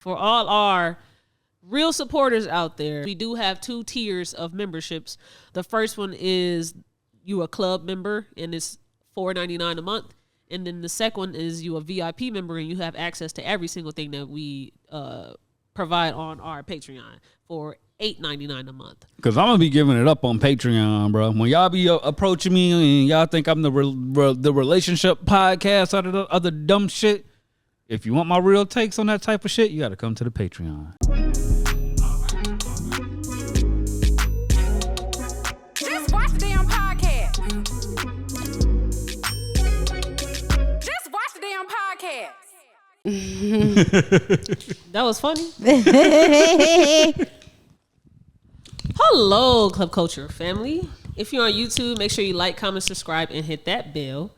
For all our real supporters out there, we do have 2 tiers of memberships. The first one is you a club member, and it's $4.99 a month. And then the second one is you a VIP member, and you have access to every single thing that we provide on our Patreon for $8.99 a month. Because I'm going to be giving it up on Patreon, bro. When y'all be approaching me and y'all think I'm the relationship podcast out of the other dumb shit, if you want my real takes on that type of shit, you got to come to the Patreon. Just watch the damn podcast. Just watch the damn podcast. That was funny. Hello, Club Culture family. If you're on YouTube, make sure you like, comment, subscribe, and hit that bell.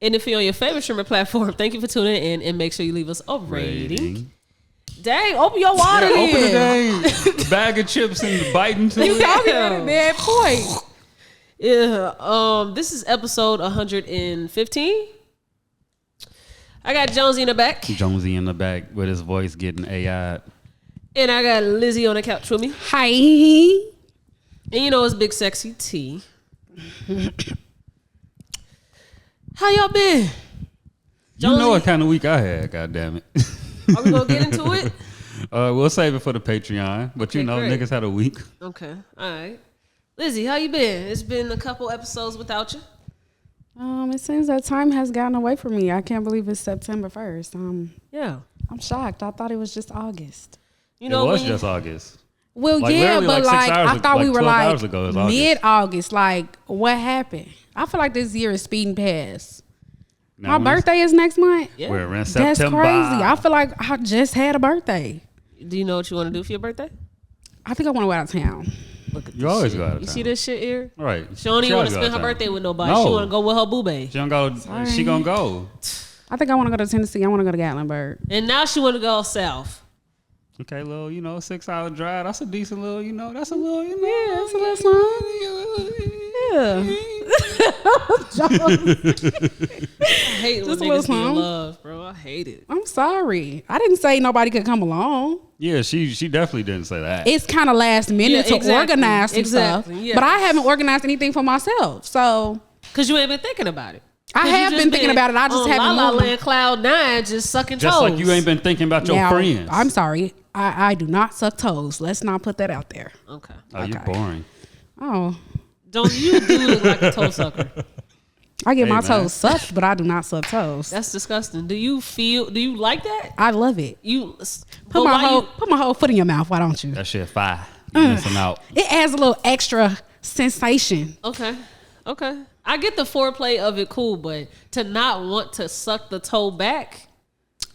And if you're on your favorite streamer platform, thank you for tuning in, and make sure you leave us a rating. Dang, open your water. Yeah, open the dang bag of chips and bite into it. You talking at a bad point. Yeah. This is episode 115. I got Jonesy in the back. Jonesy in the back with his voice getting AI'd. And I got Lizzie on the couch with me. Hi. And you know it's Big Sexy T. How y'all been? Jonesy? You know what kind of week I had, goddammit. Are we going to get into it? We'll save it for the Patreon. But you know, great. Niggas had a week. Okay. All right. Lizzie, how you been? It's been a couple episodes without you. It seems that time has gotten away from me. I can't believe it's September 1st. Yeah. I'm shocked. I thought it was just August. You know, it was just August. Well, like, yeah, but like I thought we were like mid-August. Like, what happened? I feel like this year is speeding past. Now, my birthday is next month. Yeah. We're in September. That's crazy. I feel like I just had a birthday. Do you know what you want to do for your birthday? I think I want to go out of town. Look at you always shit. go out of town. You see this shit here? Right. She don't even want to spend her birthday with nobody. No. She want to go with her boo-bae. She don't go. Sorry. She gonna go. I think I want to go to Tennessee. I want to go to Gatlinburg. And now she want to go south. Okay, little, 6-hour drive. That's a decent little, that's a little, Yeah, that's a little something. Yeah. I hate when niggas be in love, bro. I hate it. I'm sorry. I didn't say nobody could come along. Yeah, she definitely didn't say that. It's kind of last minute to organize some stuff. Yeah. But I haven't organized anything for myself. So, because you ain't been thinking about it. I have been thinking about it. I just haven't La La Land Cloud 9 just sucking toes. Just like you ain't been thinking about your friends. I'm sorry. I do not suck toes. Let's not put that out there. Okay. Oh, you're boring. Oh. Don't you do look like a toe sucker? I get my toes sucked, but I do not suck toes. That's disgusting. Do you like that? I love it. You put my whole foot in your mouth. Why don't you? That shit fire. You missing out. It adds a little extra sensation. Okay. I get the foreplay of it, cool, but to not want to suck the toe back.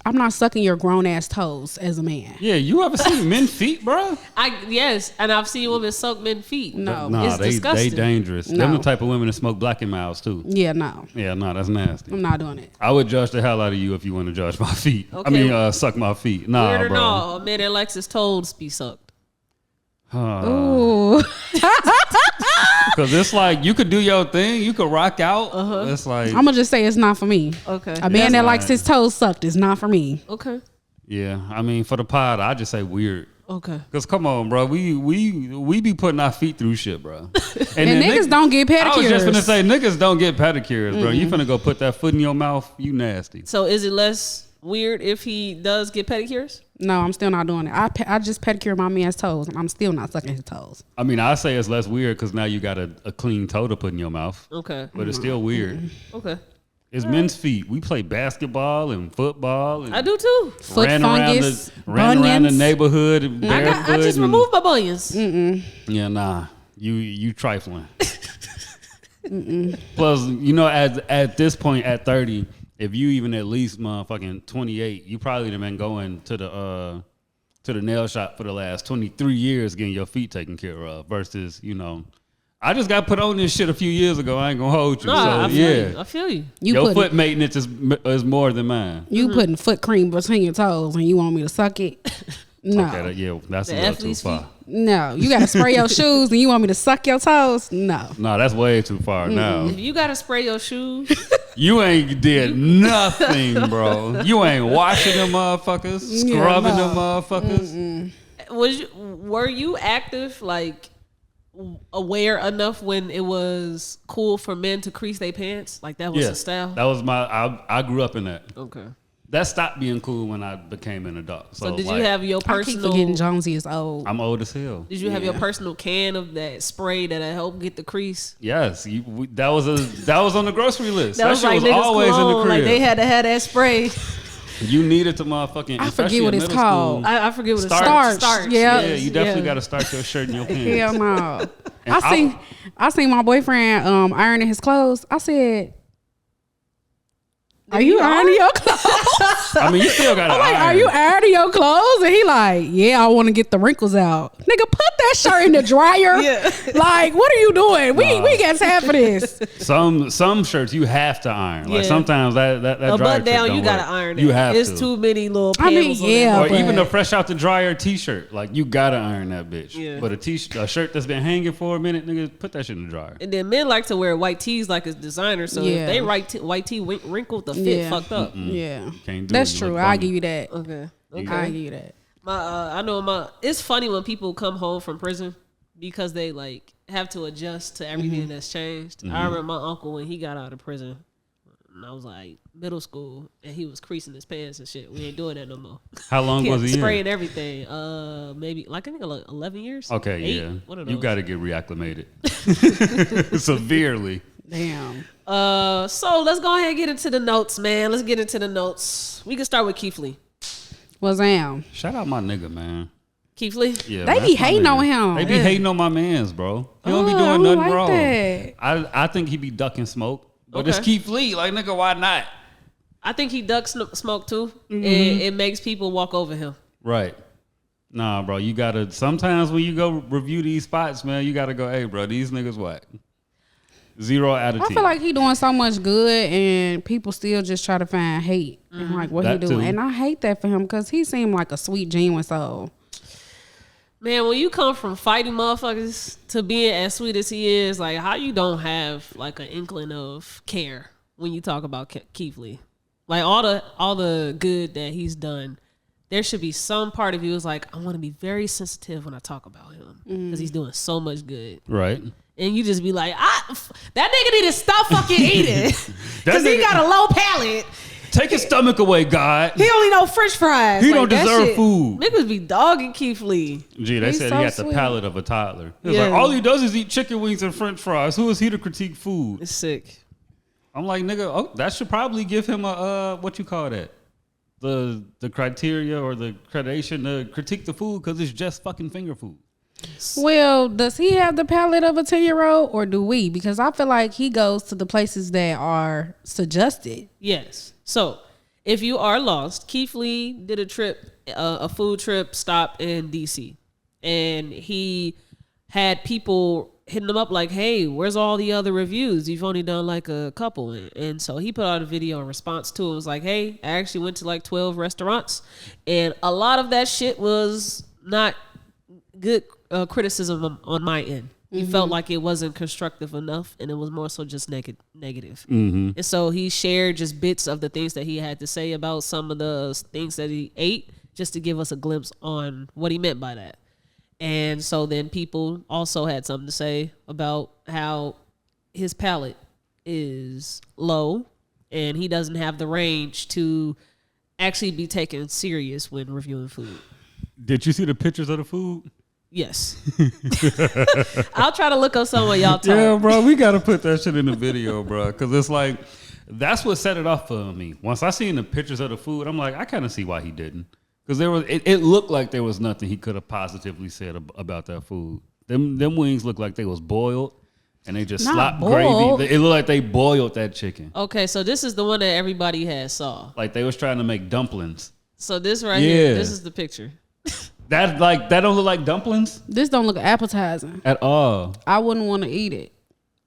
I'm not sucking your grown ass toes as a man. Yeah, you ever seen men's feet, bro? Yes, and I've seen women suck men's feet. No, it's disgusting. They dangerous. No. Them the type of women that smoke Black and Milds too. Yeah, no. Yeah, no, that's nasty. I'm not doing it. I would judge the hell out of you if you want to judge my feet. Okay. Suck my feet. Nah, weird or bro. no, a man that likes his toes be sucked. Ooh. Because it's like you could do your thing, you could rock out. It's like I'm gonna just say it's not for me. Okay. A man that likes his toes sucked is not for me. Okay. Yeah, I mean for the pod, I just say weird. Okay. Because come on, bro, we be putting our feet through shit, bro. And niggas don't get pedicures. I was just gonna say niggas don't get pedicures, bro. You finna go put that foot in your mouth, you nasty. So is it less weird if he does get pedicures? No, I'm still not doing it. I just pedicure my man's toes, and I'm still not sucking his toes. I mean, I say it's less weird because now you got a clean toe to put in your mouth. Okay. But it's still weird. Okay. It's men's feet. We play basketball and football. And I do too. Foot fungus, ran around the neighborhood and barefoot. I just removed my bunions. Yeah, nah. You trifling. Plus, at this point, at 30, if you even at least motherfucking 28, you probably have been going to the nail shop for the last 23 years getting your feet taken care of versus, I just got put on this shit a few years ago. I ain't gonna hold you. No, so, I feel you. Your foot maintenance is more than mine. You putting foot cream between your toes and you want me to suck it? No. Okay, that's a little too far. No, you gotta spray your shoes and you want me to suck your toes? No. No, that's way too far now. If you gotta spray your shoes, You ain't did nothing, bro. You ain't washing them motherfuckers, scrubbing them motherfuckers. Were you active, like aware enough when it was cool for men to crease their pants? Like that was the style? That was I grew up in that. Okay. That stopped being cool when I became an adult. So did you have your personal... I keep forgetting Jonesy is old. I'm old as hell. Did you have your personal can of that spray that helped get the crease? Yes. That was on the grocery list. That shit like was always cologne. in the crib. Like they had to have that spray. You needed to motherfucking... I forget what it's called. I forget what it's called. Starch. Yeah, you definitely got to start your shirt in your pants. Hell no. I seen my boyfriend ironing his clothes. I said... Are you ironing your clothes? I mean, you still got to iron. Are you ironing your clothes? And he like, yeah, I want to get the wrinkles out. Nigga, put that shirt in the dryer. Yeah. Like, what are you doing? We got time for this. Some shirts you have to iron. Like sometimes that a button down, you got to iron it. You have it's to. Too many little panels on or even a fresh out the dryer t-shirt. Like, you got to iron that bitch. Yeah. But a shirt that's been hanging for a minute, nigga, put that shit in the dryer. And then men like to wear white tees like it's designer. So if they white tee wrinkled, the fit fucked up. Yeah, can't do that's it. true. I'll give you that. Okay. I'll give you that. I know it's funny when people come home from prison because they like have to adjust to everything that's changed. I remember my uncle when he got out of prison, and I was like middle school, and he was creasing his pants and shit. We ain't doing that no more. How long was he spraying in? everything? Maybe like I think like 11 years. Okay, 8, yeah. One of those. You got to get reacclimated severely. Damn. So let's go ahead and get into the notes, man. Let's get into the notes. We can start with Keith Lee. What's Am? Shout out my nigga, man. Keith Lee? Yeah, they be hating on him. They be hating on my mans, bro. He don't be doing nothing wrong. That. I think he be ducking smoke. But it's Keith Lee. Like, nigga, why not? I think he ducks smoke too. And it makes people walk over him. Right. Nah, bro. You gotta, sometimes when you go review these spots, man, you gotta go, hey, bro, these niggas whack. 0 out of 10. I feel like he doing so much good and people still just try to find hate and like what he doing. And I hate that for him because he seemed like a sweet, genuine soul. Man, when you come from fighting motherfuckers to being as sweet as he is, like how you don't have like an inkling of care when you talk about Keith Lee. Like all the good that he's done, there should be some part of you is like, I want to be very sensitive when I talk about him because he's doing so much good. Right. And you just be like, that nigga need to stop fucking eating because he got a low palate. Take his stomach away, God. He only know French fries. He don't deserve food. Niggas be dogging Keith Lee. Gee, they said he had the palate of a toddler. It's like, all he does is eat chicken wings and French fries. Who is he to critique food? It's sick. I'm like, nigga, that should probably give him a what you call that? The criteria or the accreditation to critique the food because it's just fucking finger food. Well, does he have the palate of a 10-year-old or do we? Because I feel like he goes to the places that are suggested. Yes. So if you are lost, Keith Lee did a food trip stop in DC, and he had people hitting him up like, hey, where's all the other reviews? You've only done like a couple. And so he put out a video in response to it. It was like, hey, I actually went to like 12 restaurants, and a lot of that shit was not good criticism on my end. He felt like it wasn't constructive enough, and it was more so just negative. And so he shared just bits of the things that he had to say about some of the things that he ate, just to give us a glimpse on what he meant by that. And so then people also had something to say about how his palate is low, and he doesn't have the range to actually be taken serious when reviewing food. Did you see the pictures of the food? Yes. I'll try to look up some of y'all talk. Yeah, bro, we got to put that shit in the video, bro. Because it's like, that's what set it off for me. Once I seen the pictures of the food, I'm like, I kind of see why he didn't. Because it looked like there was nothing he could have positively said about that food. Them wings looked like they was boiled. And they just slopped gravy. It looked like they boiled that chicken. Okay, so this is the one that everybody had saw. Like they was trying to make dumplings. So this right here, this is the picture. That don't look like dumplings? This don't look appetizing At all. I wouldn't want to eat it.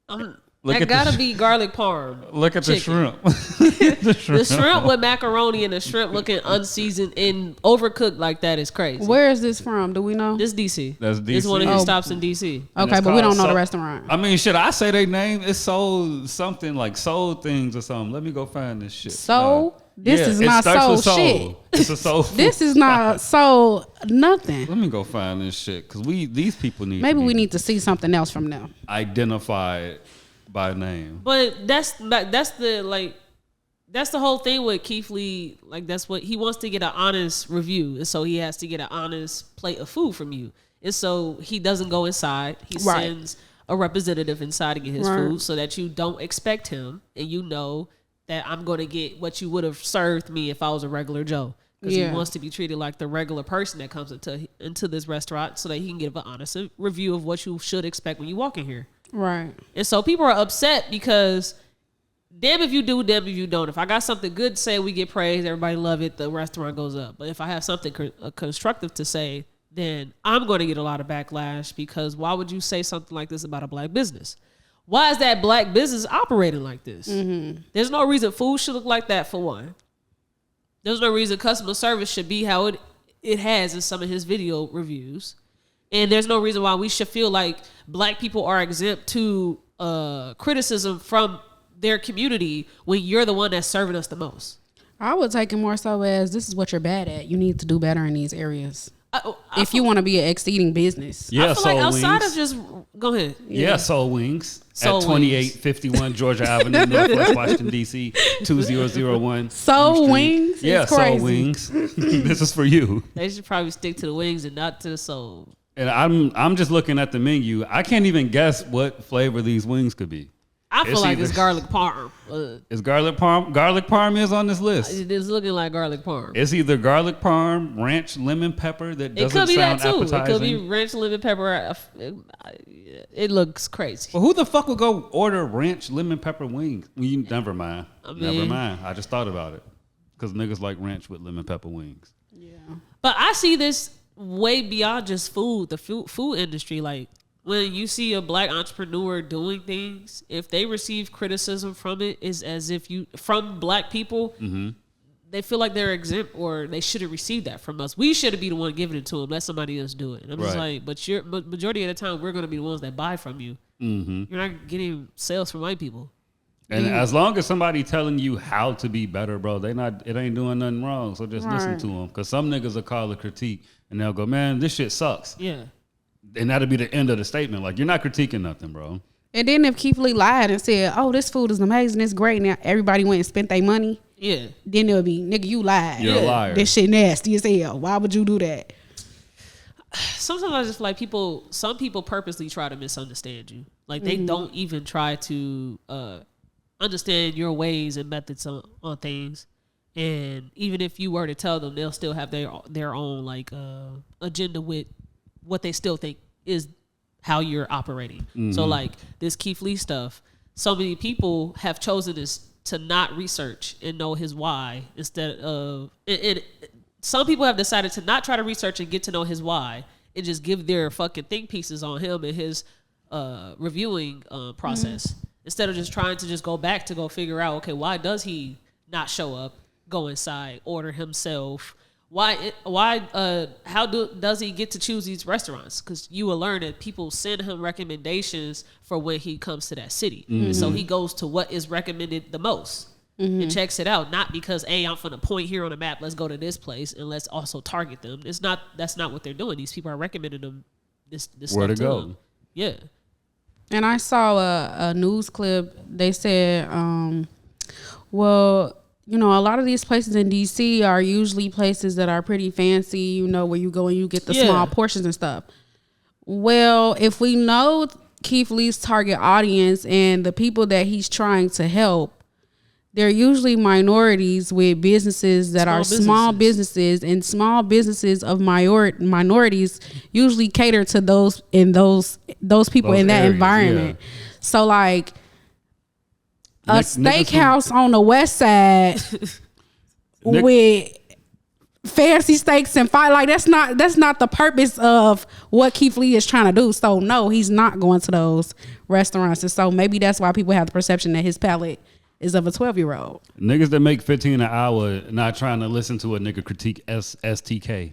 Let That gotta be garlic parm. Look at chicken. the shrimp. The shrimp with macaroni and the shrimp looking unseasoned and overcooked like that is crazy. Where is this from? Do we know? This DC. That's DC. It's one of his stops in DC. Okay, but we don't know the restaurant. I mean, should I say they name? It's Soul something like Soul Things or something. Let me go find this shit. Soul? This is not soul shit. It's a soul food. This is not soul nothing. Let me go find this shit because these people need. Maybe we need to see something else from them. Identified by name. But that's the whole thing with Keith Lee. Like that's what he wants to get, an honest review, and so he has to get an honest plate of food from you. And so he doesn't go inside. He sends a representative inside to get his food, so that you don't expect him, and you know that I'm going to get what you would have served me if I was a regular Joe. Because he wants to be treated like the regular person that comes into this restaurant, so that he can give an honest review of what you should expect when you walk in here. Right. And so people are upset because damn if you do, damn if you don't. If I got something good to say, we get praised, everybody love it, the restaurant goes up. But if I have something constructive to say, then I'm going to get a lot of backlash, because why would you say something like this about a black business? Why is that black business operating like this? Mm-hmm. There's no reason food should look like that, for one. There's no reason customer service should be how it has in some of his video reviews. And there's no reason why we should feel like black people are exempt to criticism from their community when you're the one that's serving us the most. I would take it more so as, this is what you're bad at. You need to do better in these areas. If you want to be an exceeding business. Yeah, I feel like outside of just, go ahead. Yeah, Soul Wings. Soul at 2851 Georgia Avenue, Northwest Washington, D.C., 2001. Soul Wings? Yeah, Soul Wings. This is for you. They should probably stick to the wings and not to the soul. And I'm just looking at the menu. I can't even guess what flavor these wings could be. I feel like it's garlic parm. It's garlic parm. Garlic parm is on this list. It is looking like garlic parm. It's either garlic parm, ranch, lemon pepper. That doesn't sound appetizing. It could be ranch, lemon pepper. It looks crazy. Well, who the fuck would go order ranch, lemon pepper wings? Never mind. Never mind. I just thought about it because niggas like ranch with lemon pepper wings. Yeah. But I see this way beyond just food. The food industry, like, when you see a black entrepreneur doing things, if they receive criticism from it, is as if from black people, they feel like they're exempt or they shouldn't receive that from us. We shouldn't be the one giving it to them. Let somebody else do it. And I'm just like, but majority of the time, we're going to be the ones that buy from you. Mm-hmm. You're not getting sales from white people. And as long as somebody telling you how to be better, bro, it ain't doing nothing wrong. So just listen to them. Because some niggas will call a critique and they'll go, man, this shit sucks. Yeah. And that'll be the end of the statement. Like, you're not critiquing nothing, bro. And then if Keith Lee lied and said, oh, this food is amazing, it's great, now everybody went and spent their money. Yeah. Then it'll be, nigga, you lied. You're a liar. This shit nasty as hell. Why would you do that? Sometimes I just feel like some people purposely try to misunderstand you. Like, they don't even try to understand your ways and methods on things. And even if you were to tell them, they'll still have their own like agenda with what they still think is how you're operating. Mm-hmm. So like this Keith Lee stuff, so many people have chosen to not research and know his why instead of some people have decided to not try to research and get to know his why and just give their fucking think pieces on him and his reviewing process instead of just trying to just go back to go figure out, okay, why does he not show up, go inside, order himself? Does he get to choose these restaurants? Because you will learn that people send him recommendations for when he comes to that city. Mm-hmm. So he goes to what is recommended the most and checks it out. Not because, hey, I'm from the point here on the map, let's go to this place and let's also target them. That's not what they're doing. These people are recommending them this where stuff to go. Them. Yeah. And I saw a news clip. They said, well, you know, a lot of these places in DC are usually places that are pretty fancy, you know, where you go and you get the small portions and stuff. Well, if we know Keith Lee's target audience and the people that he's trying to help, they're usually minorities with businesses that are small businesses, and small businesses of minorities usually cater to those people in that environment. Yeah. So like, a steakhouse on the west side with fancy steaks and fight. Like that's not the purpose of what Keith Lee is trying to do. So no, he's not going to those restaurants. And so maybe that's why people have the perception that his palate is of a 12-year-old. Niggas that make 15 an hour not trying to listen to a nigga critique STK.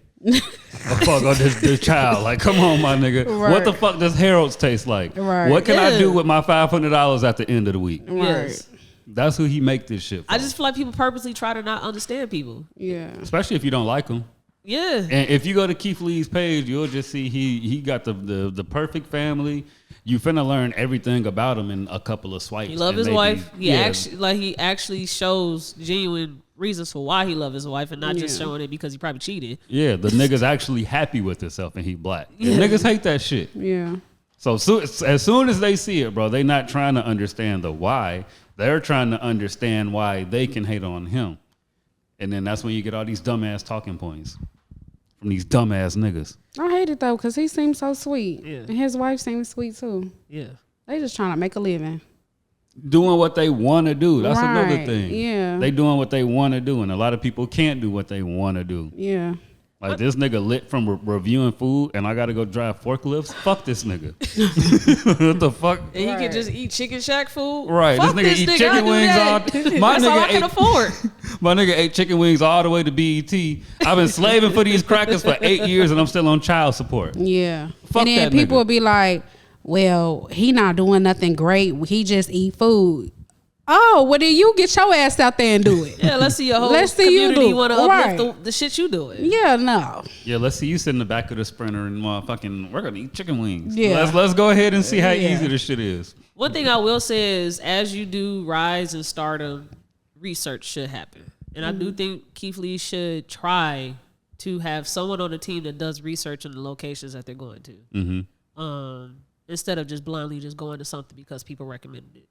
Fuck on this child. Like, come on, my nigga. Right. What the fuck does Harold's taste like? Right. What can I do with my $500 at the end of the week? Right. Yes. That's who he make this shit for. I just feel like people purposely try to not understand people. Yeah. Especially if you don't like them. Yeah. And if you go to Keith Lee's page, you'll just see he got the perfect family. You finna learn everything about him in a couple of swipes. He love his wife. He actually shows genuine reasons for why he love his wife and not just showing it because he probably cheated. Yeah, the nigga's actually happy with himself and he black. Yeah. Niggas hate that shit. Yeah. So as soon as they see it, bro, they not trying to understand the why. They're trying to understand why they can hate on him. And then that's when you get all these dumbass talking points from these dumbass niggas. I hate it though, because he seems so sweet. Yeah. And his wife seems sweet too. Yeah. They just trying to make a living. Doing what they want to do. That's another Right. thing. Yeah. They doing what they want to do. And a lot of people can't do what they want to do. Yeah. Like this nigga lit from reviewing food and I got to go drive forklifts. Fuck this nigga. What the fuck? And he can just eat Chicken Shack food. Right. Fuck this nigga eat chicken I do wings that. all my That's nigga all I can afford. My nigga ate chicken wings all the way to BET. I've been slaving for these crackers for 8 years and I'm still on child support. Yeah. Fuck and then that people nigga. will be like, well, he not doing nothing great. He just eat food. Oh, well then you get your ass out there and do it. Yeah, let's see your whole Let's see you community do. want to Right. uplift the shit you doing. Yeah, no. Yeah, let's see you sit in the back of the Sprinter and motherfucking, we're gonna eat chicken wings. Yeah. Let's go ahead and see how Yeah. easy this shit is. One thing I will say is, as you do rise and stardom, research should happen, and I do think Keith Lee should try to have someone on the team that does research on the locations that they're going to, instead of just blindly just going to something because people recommended it.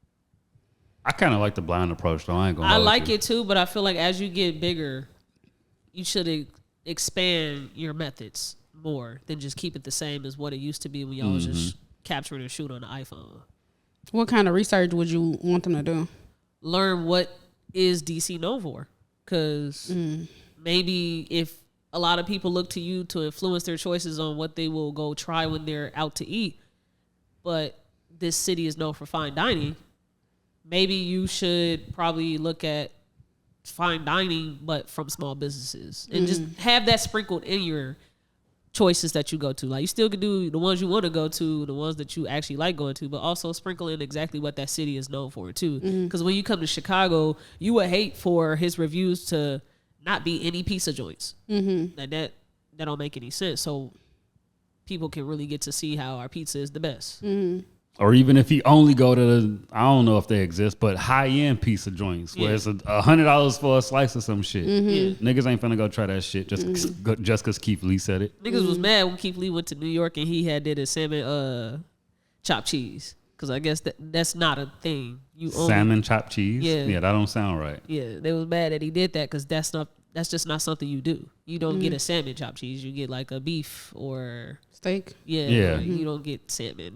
I kind of like the blind approach though. I ain't gonna I hold like you. it too, but I feel like as you get bigger, you should expand your methods more than just keep it the same as what it used to be when y'all was just capturing and shoot on the iPhone. What kind of research would you want them to do? Learn what is DC known for, because maybe if a lot of people look to you to influence their choices on what they will go try when they're out to eat, but this city is known for fine dining, maybe you should probably look at fine dining but from small businesses and just have that sprinkled in your choices that you go to. Like, you still can do the ones you want to go to, the ones that you actually like going to, but also sprinkle in exactly what that city is known for too. Because when you come to Chicago, you would hate for his reviews to not be any pizza joints. That don't make any sense. So people can really get to see how our pizza is the best. Or even if he only go to the, I don't know if they exist, but high end pizza joints where it's $100 for a slice or some shit. Niggas ain't finna go try that shit just cause Keith Lee said it. Niggas was mad when Keith Lee went to New York and he did a salmon chopped cheese, because I guess that's not a thing. Salmon chopped cheese? Yeah, that don't sound right. Yeah, they was mad that he did that because that's just not something you do. You don't get a salmon chopped cheese. You get like a beef or Steak. Yeah. You don't get salmon.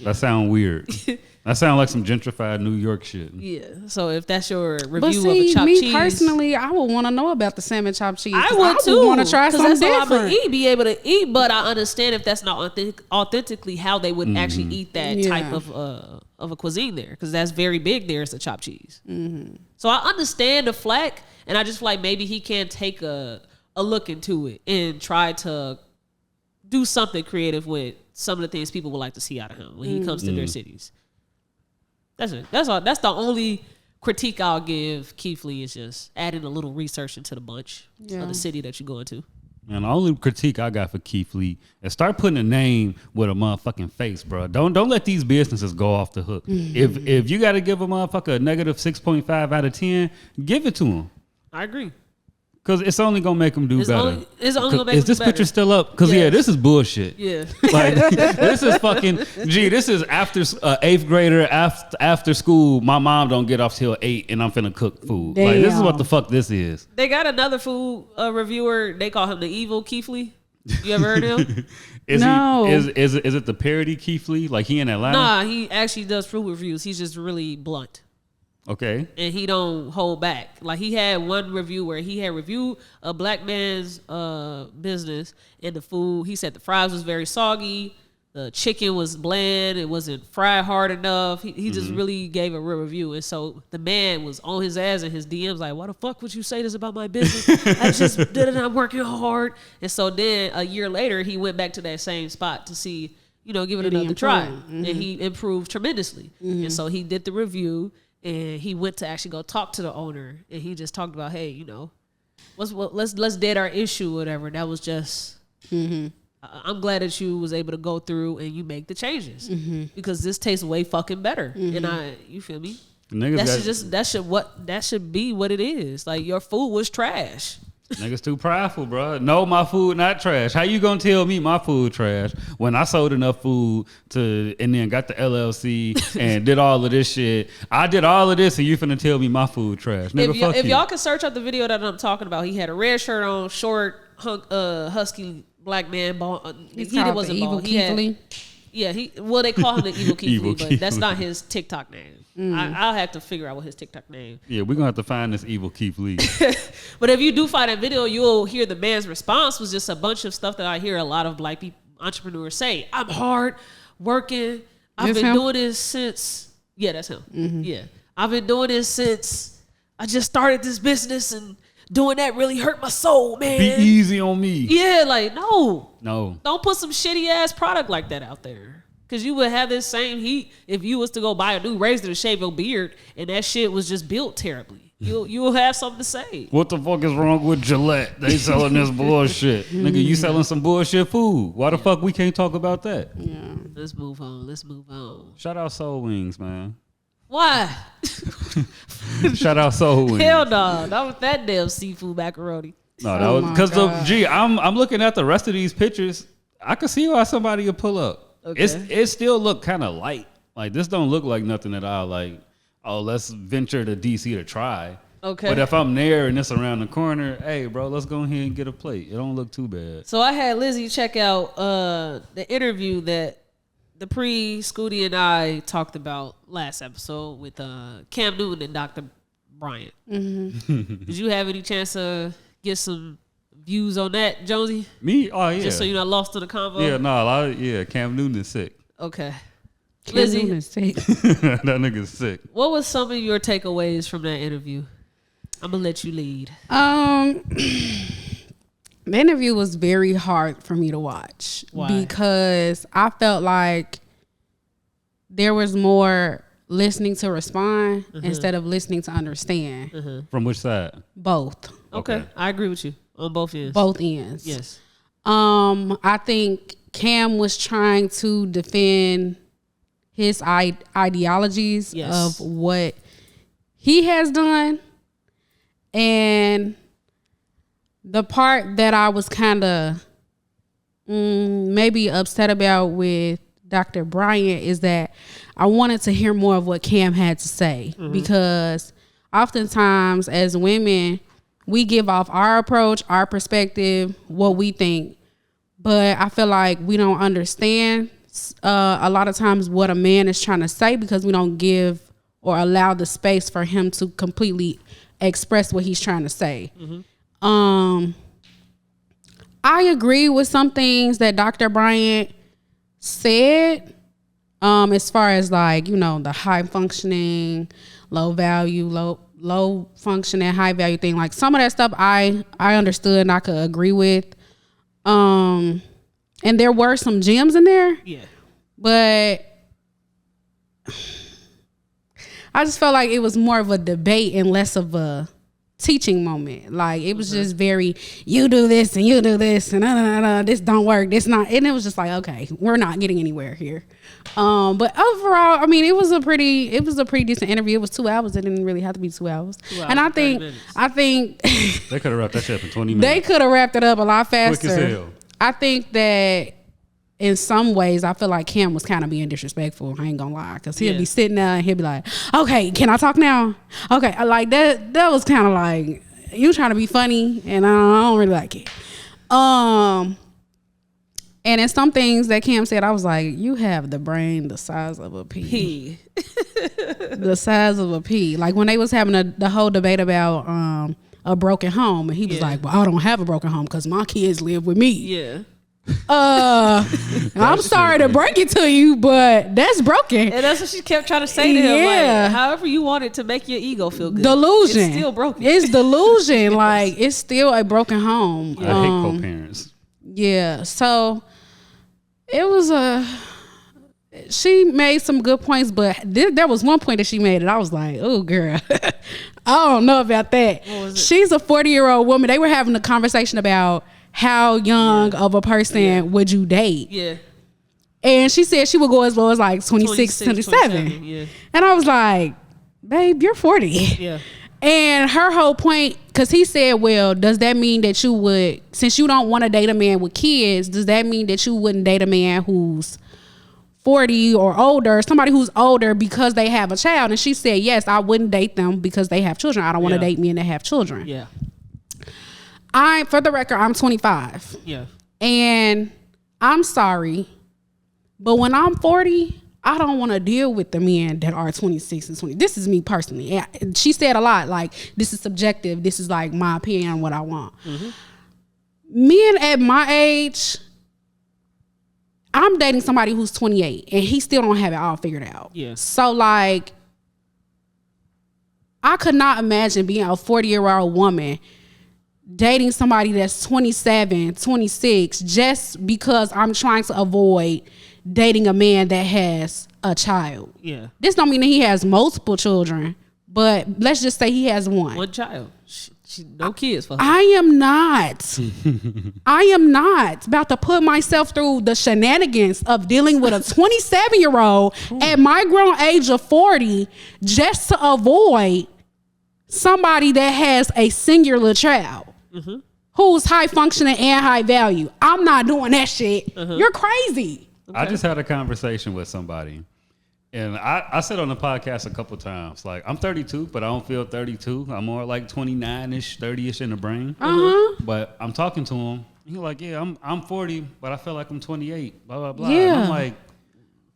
That sound weird. That sound like some gentrified New York shit. Yeah. So if that's your review But of a see, chopped me cheese, personally, I would want to know about the salmon chopped cheese. I would too. Want to try something that's different. all I'm gonna be able to eat. But I understand if that's not authentically how they would actually eat that type of a cuisine there, because that's very big there. It's a chopped cheese. So I understand the flack, and I just feel like maybe he can take a look into it and try to do something creative with some of the things people would like to see out of him when he comes to their cities. That's it. That's all. That's the only critique I'll give Keith Lee, is just adding a little research into the bunch of the city that you're going to. And the only critique I got for Keith Lee is start putting a name with a motherfucking face, bro. Don't let these businesses go off the hook. If you got to give a motherfucker a negative 6.5 out of 10, give it to him. I agree. Because it's only going to make them do better. It's only gonna make Is them this better. picture still up? Because, this is bullshit. Yeah. Like, this is fucking, this is after 8th grader, after school, my mom don't get off till 8 and I'm finna cook food. Like, this is what the fuck this is. They got another food reviewer. They call him the evil Keith Lee. You ever heard of him? No. Is it the parody Keith Lee? Like, he in Atlanta? Nah, he actually does food reviews. He's just really blunt. Okay. And he don't hold back. Like, he had one review where he had reviewed a black man's business and the food. He said the fries was very soggy. The chicken was bland. It wasn't fried hard enough. He just really gave a real review. And so the man was on his ass in his DMs like, why the fuck would you say this about my business? I just did it. I'm working hard. And so then a year later, he went back to that same spot to see, give it another try. And he improved tremendously. And so he did the review and he went to actually go talk to the owner. And he just talked about, hey, let's dead our issue, whatever. That was just... I'm glad that you was able to go through and you make the changes because this tastes way fucking better. And you feel me? That should be what it is. Like, your food was trash. Niggas too prideful, bro. No, my food not trash. How you gonna tell me my food trash when I sold enough food and then got the LLC and did all of this shit? I did all of this and you finna tell me my food trash? Nigga, if y'all can search up the video that I'm talking about, he had a red shirt on, short, husky black man. He wasn't bald. They call him the Evil Keith Lee, but that's not his TikTok name. I'll have to figure out what his TikTok name. Yeah, we're gonna have to find this Evil Keith Lee. But if you do find that video, you'll hear the man's response was just a bunch of stuff that I hear a lot of black people, entrepreneurs say. I'm hard working. I've been doing this since. Yeah, that's him. Yeah, I've been doing this since I just started this business, and doing that really hurt my soul, man. Be easy on me. Yeah, like, no. Don't put some shitty ass product like that out there. Because you would have this same heat if you was to go buy a new razor to shave your beard and that shit was just built terribly. You'll have something to say. What the fuck is wrong with Gillette? They selling this bullshit. Nigga, you selling some bullshit food. Why the fuck we can't talk about that? Yeah. Let's move on. Shout out Soul Wings, man. Why? Shout out Soul Wings. Hell no, not with that damn seafood macaroni. No, that was because I'm looking at the rest of these pictures. I can see why somebody would pull up. Okay. It still look kind of light. Like, this don't look like nothing that I like. Oh, let's venture to DC to try. Okay. But if I'm there and it's around the corner, hey, bro, let's go ahead and get a plate. It don't look too bad. So I had Lizzie check out the interview that the Scooty and I talked about last episode with Cam Newton and Dr. Bryant. Did you have any chance to get some views on that, Jonesy? Me? Oh, yeah. Just so you're not lost in the convo? Yeah, Cam Newton is sick. Okay. Cam Newton is sick. That nigga's sick. What was some of your takeaways from that interview? I'm going to let you lead. The interview was very hard for me to watch. Why? Because I felt like there was more listening to respond instead of listening to understand. From which side? Both. Okay. I agree with you on both ends. Both ends. Yes. I think Cam was trying to defend his ideologies of what he has done. And the part that I was kind of maybe upset about with Dr. Bryant is that I wanted to hear more of what Cam had to say, because oftentimes as women, we give off our approach, our perspective, what we think, but I feel like we don't understand a lot of times what a man is trying to say, because we don't give or allow the space for him to completely express what he's trying to say. I agree with some things that Dr. Bryant said, as far as like, the high functioning, low value, low functioning, high value thing. Like, some of that stuff I understood and I could agree with. And there were some gems in there. Yeah. But I just felt like it was more of a debate and less of a teaching moment. Like, it was just very, you do this and you do this and this don't work, this not, and it was just like, okay, we're not getting anywhere here. But overall, I mean, it was a pretty decent interview. It was 2 hours. It didn't really have to be 2 hours. And I think they could have wrapped that shit up in 20 minutes. They could have wrapped it up a lot faster. Quick as hell. I think that in some ways, I feel like Cam was kind of being disrespectful. I ain't gonna lie, because he'll be sitting there and he'll be like, "Okay, can I talk now?" Okay, I like that. That was kind of like, you trying to be funny, and I don't really like it. And in some things that Cam said, I was like, you have the brain the size of a pea. The size of a pea. Like when they was having the whole debate about a broken home, and he was like, well, I don't have a broken home because my kids live with me. Yeah. I'm sorry to break it to you, but that's broken. And that's what she kept trying to say to him. Like, however you want it to make your ego feel good. Delusion. It's still broken. It's delusion. Like, it's still a broken home. I hate co-parents. Yeah. So it was she made some good points, but there was one point that she made, and I was like, oh, girl, I don't know about that. She's a 40-year-old woman. They were having a conversation about how young of a person would you date? Yeah. And she said she would go as low as like 26, 27. Yeah. And I was like, babe, you're 40. Yeah. And her whole point, because he said, well, does that mean that you would, since you don't want to date a man with kids, does that mean that you wouldn't date a man who's 40 or older, somebody who's older because they have a child? And she said, yes, I wouldn't date them because they have children. I don't want to date men that have children. Yeah. For the record, I'm 25. Yeah. And I'm sorry, but when I'm 40, I don't want to deal with the men that are 26 and 20. This is me personally. And she said a lot, like, this is subjective. This is like my opinion on what I want. Mm-hmm. Men at my age, I'm dating somebody who's 28 and he still don't have it all figured out. Yeah. So like, I could not imagine being a 40-year-old woman dating somebody that's 27, 26, just because I'm trying to avoid dating a man that has a child. Yeah. This don't mean that he has multiple children, but let's just say he has one. One child. She no kids for her. I am not. I am not about to put myself through the shenanigans of dealing with a 27-year-old at my grown age of 40 just to avoid somebody that has a singular child. Mm-hmm. Who's high functioning and high value. I'm not doing that shit. Mm-hmm. You're crazy. Okay. I just had a conversation with somebody, and I said on the podcast a couple times, like, I'm 32, but I don't feel 32. I'm more like 29-ish, 30-ish in the brain. Uh-huh. But I'm talking to him. He's like, yeah, I'm 40, but I feel like I'm 28, blah, blah, blah. Yeah. And I'm like,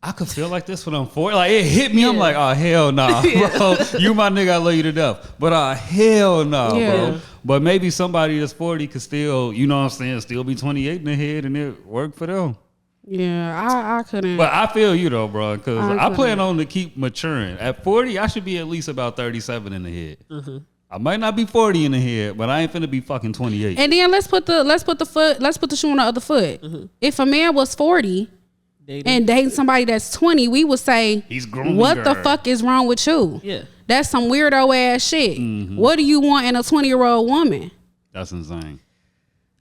I could feel like this when I'm 40. Like, it hit me. Yeah. I'm like, oh, hell nah, bro. You my nigga, I love you to death. But hell nah, bro. But maybe somebody that's 40 could still, you know what I'm saying, still be 28 in the head and it work for them. Yeah, I couldn't. But I feel you though, bro, because I plan on to keep maturing. At 40, I should be at least about 37 in the head. Mm-hmm. I might not be 40 in the head, but I ain't finna be fucking 28. And then let's put the shoe on the other foot. Mm-hmm. If a man was 40 and dating somebody that's 20, we would say, he's grown. What the fuck is wrong with you? Yeah. That's some weirdo ass shit. Mm-hmm. What do you want in a 20-year-old woman? That's insane.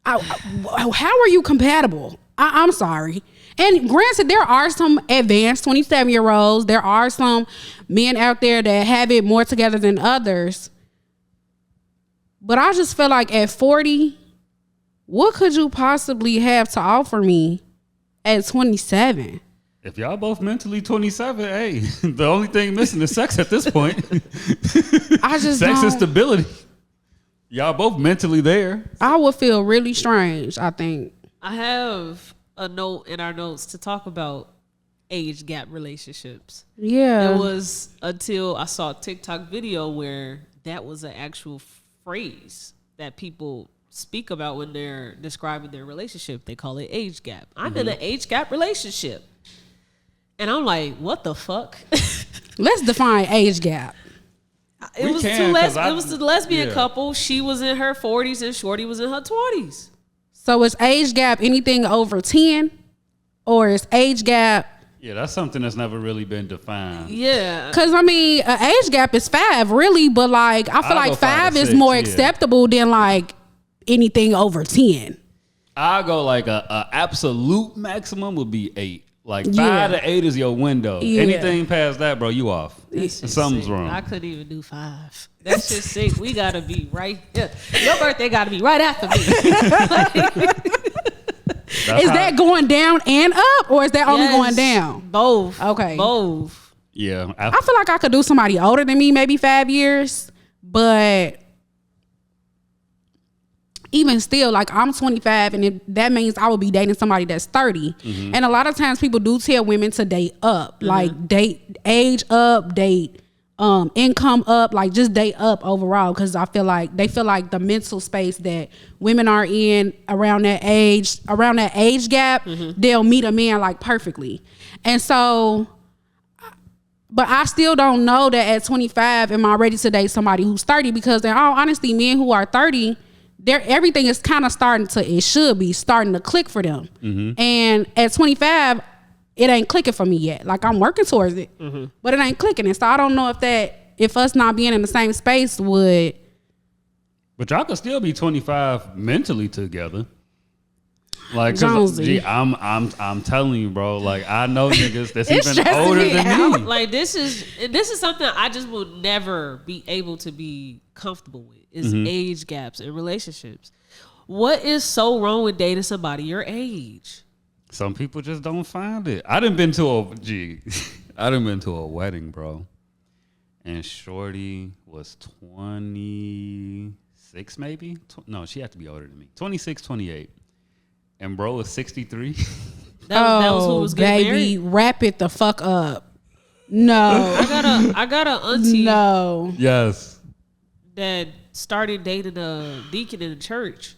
How are you compatible? I'm sorry. And granted, there are some advanced 27-year-olds. There are some men out there that have it more together than others. But I just feel like at 40, what could you possibly have to offer me at 27? If y'all both mentally 27, hey, the only thing missing is sex at this point. Sex and stability. Y'all both mentally there. I would feel really strange, I think. I have a note in our notes to talk about age gap relationships. Yeah. It was until I saw a TikTok video where that was an actual phrase that people speak about when they're describing their relationship. They call it age gap. I'm in an age gap relationship. And I'm like, what the fuck? Let's define age gap. It was the lesbian couple. She was in her 40s and Shorty was in her 20s. So is age gap anything over 10? Or is age gap... Yeah, that's something that's never really been defined. Yeah. Because, I mean, an age gap is 5, really. But, like, I feel like 5 is more acceptable than, like, anything over 10. I'll go, like, a absolute maximum would be 8. Like 5 to 8 is your window. Yeah. Anything past that, bro, you off. Something's wrong. I couldn't even do 5. That's just sick. We gotta be right here. Your birthday gotta be right after me. Is that going down and up, or is that only going down? Both. Okay. Both. Yeah. I feel like I could do somebody older than me, maybe 5 years, but even still, like I'm 25 and that means I will be dating somebody that's 30. Mm-hmm. And a lot of times people do tell women to date up, mm-hmm. like date age up, date income up, like just date up overall. Cause I feel like they feel like the mental space that women are in around that age gap, mm-hmm. they'll meet a man like perfectly. And so, but I still don't know that at 25, am I ready to date somebody who's 30? Because in all honesty, men who are 30, everything is kind of starting to click for them. Mm-hmm. And at 25, it ain't clicking for me yet. Like I'm working towards it, mm-hmm. but it ain't clicking. And so I don't know if us not being in the same space would. But y'all could still be 25 mentally together. Like, Jonesy. I'm telling you, bro. Like, I know niggas that's even older than me. Like, this is something I just will never be able to be comfortable with. Is mm-hmm. age gaps in relationships. What is so wrong with dating somebody your age? Some people just don't find it. I done been to a wedding, bro, and shorty was 26, maybe. No, she had to be older than me. 26, 28. And bro was 63. That was who was getting baby, married? Wrap it the fuck up. No. I got a auntie. No. Yes. That started dating a deacon in the church.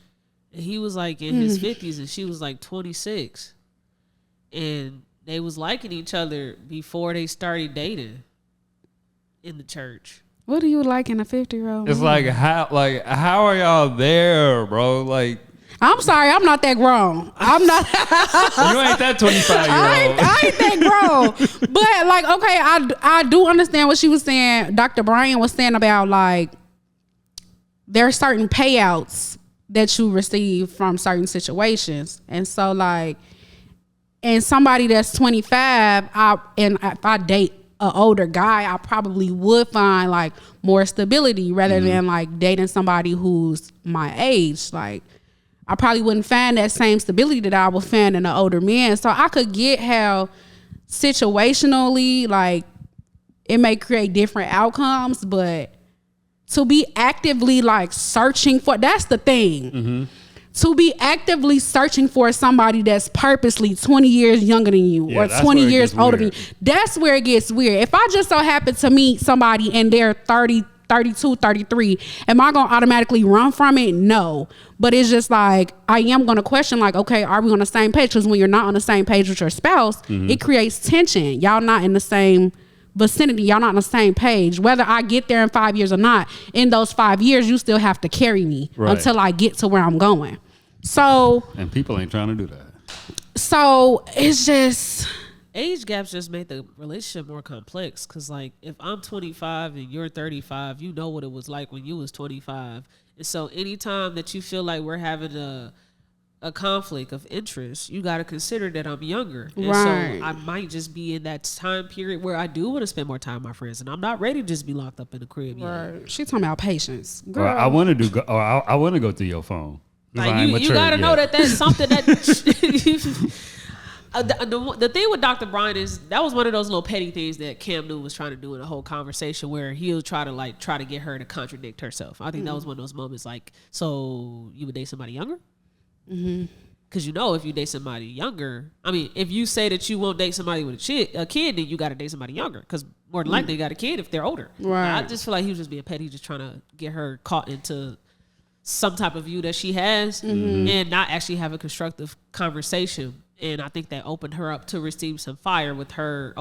And he was like in his 50s and she was like 26. And they was liking each other before they started dating in the church. What do you like in a 50-year-old? It's like how are y'all there, bro? Like, I'm sorry, I'm not that grown. I'm not. You ain't that 25-year-old. I ain't that grown. But like, okay, I do understand what she was saying. Dr. Bryant was saying about like there are certain payouts that you receive from certain situations, and so like, and somebody that's 25, if I date an older guy, I probably would find like more stability rather mm-hmm. than like dating somebody who's my age, like. I probably wouldn't find that same stability that I would find in an older man. So I could get how situationally, like, it may create different outcomes, but to be actively like searching for, that's the thing. Mm-hmm. To be actively searching for somebody that's purposely 20 years younger than you or 20 years older than you, that's where it gets weird. If I just so happen to meet somebody and they're 30, 32, 33, am I going to automatically run from it? No. But it's just like, I am going to question like, okay, are we on the same page? Because when you're not on the same page with your spouse, mm-hmm. it creates tension. Y'all not in the same vicinity. Y'all not on the same page. Whether I get there in 5 years or not, in those 5 years, you still have to carry me until I get to where I'm going. So. And people ain't trying to do that. So it's just. Age gaps just make the relationship more complex because, like, if I'm 25 and you're 35, you know what it was like when you was 25. And so anytime that you feel like we're having a conflict of interest, you got to consider that I'm younger. And so I might just be in that time period where I do want to spend more time with my friends, and I'm not ready to just be locked up in the crib yet. She talking about patience. Girl. Well, I want to go through your phone. Like, you got to know that that's something that... the thing with Dr. Bryant is that was one of those little petty things that Cam Newton was trying to do in the whole conversation where he'll try to get her to contradict herself. I think that was one of those moments like, so you would date somebody younger? Mm-hmm. Because if you date somebody younger, I mean, if you say that you won't date somebody with a kid, then you got to date somebody younger because more than likely you got a kid if they're older. Right. I just feel like he was just being petty, just trying to get her caught into some type of view that she has mm-hmm. and not actually have a constructive conversation. And I think that opened her up to receive some fire with her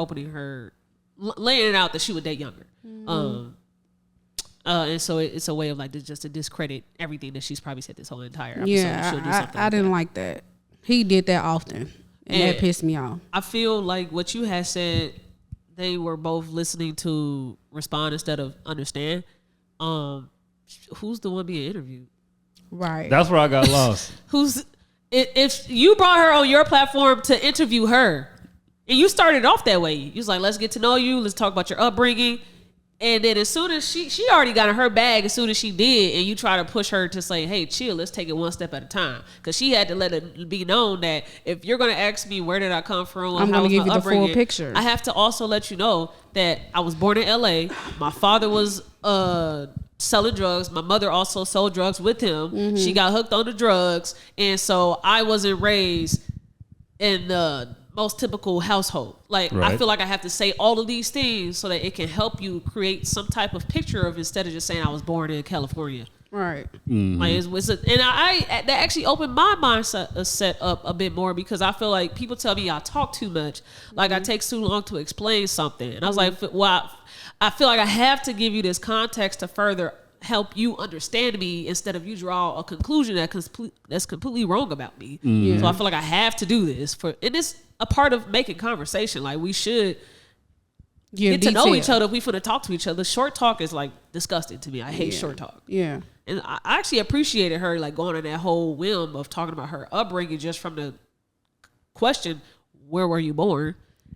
laying it out that she would date younger. Mm-hmm. And so it's a way of like just to discredit everything that she's probably said this whole entire episode. Yeah, I didn't like that. He did that often, and that pissed me off. I feel like what you had said, they were both listening to respond instead of understand. Who's the one being interviewed? Right. That's where I got lost. If you brought her on your platform to interview her, and you started off that way, you was like, let's get to know you, let's talk about your upbringing, and then as soon as she already got in her bag as soon as she did, and you try to push her to say, hey, chill, let's take it one step at a time, because she had to let it be known that if you're going to ask me where did I come from, I'm going to give you the full picture. I have to also let you know that I was born in LA. My father was selling drugs. My mother also sold drugs with him. She got hooked on the drugs, and so I wasn't raised in the most typical household. Like, I feel like I have to say all of these things so that it can help you create some type of picture of, instead of just saying I was born in California. Right. Like, that actually opened my mindset set up a bit more, because I feel like people tell me I talk too much, like I take too long to explain something, and I was like, well, I feel like I have to give you this context to further help you understand me, instead of you draw a conclusion that's completely wrong about me. So I feel like I have to do this and it's a part of making conversation. Like, we should get to know each other if we finna talk to each other. Short talk is like disgusting to me. I hate short talk. Yeah. And I actually appreciated her like going on that whole whim of talking about her upbringing just from the question, where were you born?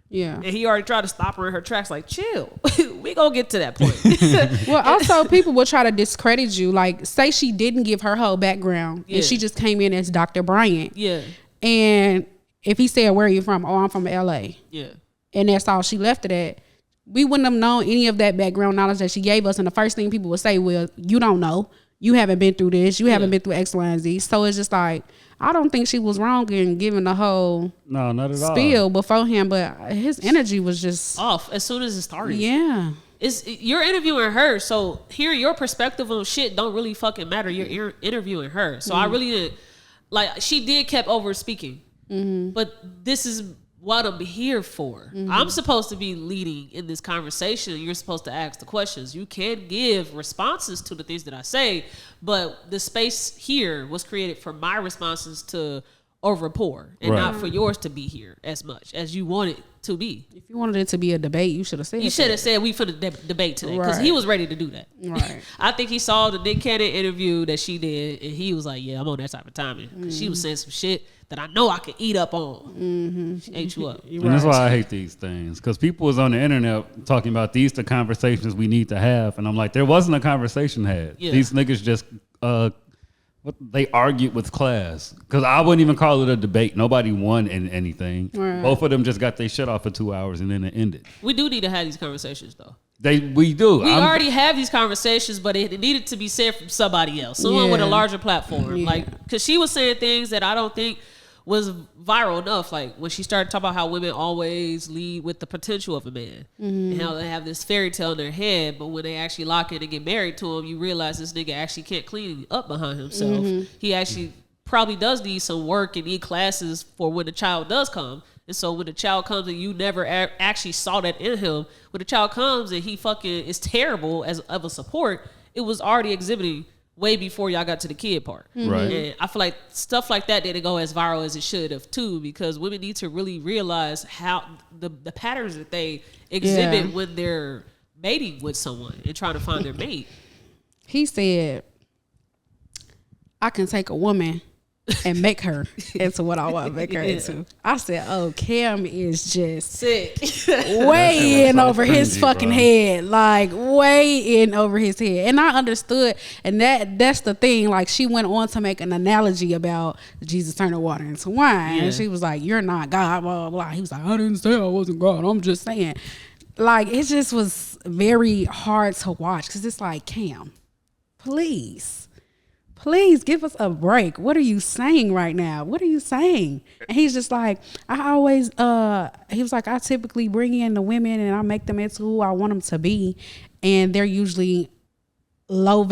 Yeah. And he already tried to stop her in her tracks, like, chill. We gonna get to that point. Well, also, people will try to discredit you. Like, say she didn't give her whole background and she just came in as Dr. Bryant. Yeah. And if he said, where are you from? Oh, I'm from LA. Yeah. And that's all she left it at. We wouldn't have known any of that background knowledge that she gave us. And the first thing people would say, well, you don't know. You haven't been through this. You haven't been through X, Y, and Z. So it's just like, I don't think she was wrong in giving the whole not at spiel before him, but his energy was just off as soon as it started. Yeah. You're interviewing her, so hearing your perspective on shit don't really fucking matter. You're interviewing her. So I really didn't, like, she did kept over speaking. But this is what I'm here for. I'm supposed to be leading in this conversation. You're supposed to ask the questions. You can give responses to the things that I say, but the space here was created for my responses to over-pour and not for yours to be here as much as you want it to be. If you wanted it to be a debate, you should have said. You should have said we for the debate today, because he was ready to do that. Right. I think he saw the Nick Cannon interview that she did, and he was like, "Yeah, I'm on that type of timing." Because she was saying some shit that I know I can eat up on. She ate you up. And that's why I hate these things, because people was on the internet talking about these the conversations we need to have, and I'm like, there wasn't a conversation had. Yeah. These niggas just they argued with class, because I wouldn't even call it a debate. Nobody won in anything. Right. Both of them just got their shit off for 2 hours and then it ended. We do need to have these conversations though. We do. We already have these conversations, but it needed to be said from somebody else, someone with a larger platform. Like, because she was saying things that I don't think was viral enough. Like when she started talking about how women always lead with the potential of a man, and how they have this fairy tale in their head, but when they actually lock in and get married to him, you realize this nigga actually can't clean up behind himself. He actually probably does need some work and need classes for when the child does come. And so when the child comes and you never actually saw that in him, when the child comes and he fucking is terrible as of a support, it was already exhibiting way before y'all got to the kid part. Right. And I feel like stuff like that didn't go as viral as it should have too, because women need to really realize how the patterns that they exhibit when they're mating with someone and trying to find their mate. He said, I can take a woman and make her into what I want to make her into. I said, oh, Cam is just sick. Way in over his fucking head. Like, way in over his head. And I understood. And that's the thing. Like, she went on to make an analogy about Jesus turning water into wine. Yeah. And she was like, you're not God, blah, blah, blah. He was like, I didn't say I wasn't God. I'm just saying. Like, it just was very hard to watch, because it's like, Cam, please give us a break. What are you saying right now? What are you saying? And he's just like, he was like, I typically bring in the women and I make them into who I want them to be. And they're usually low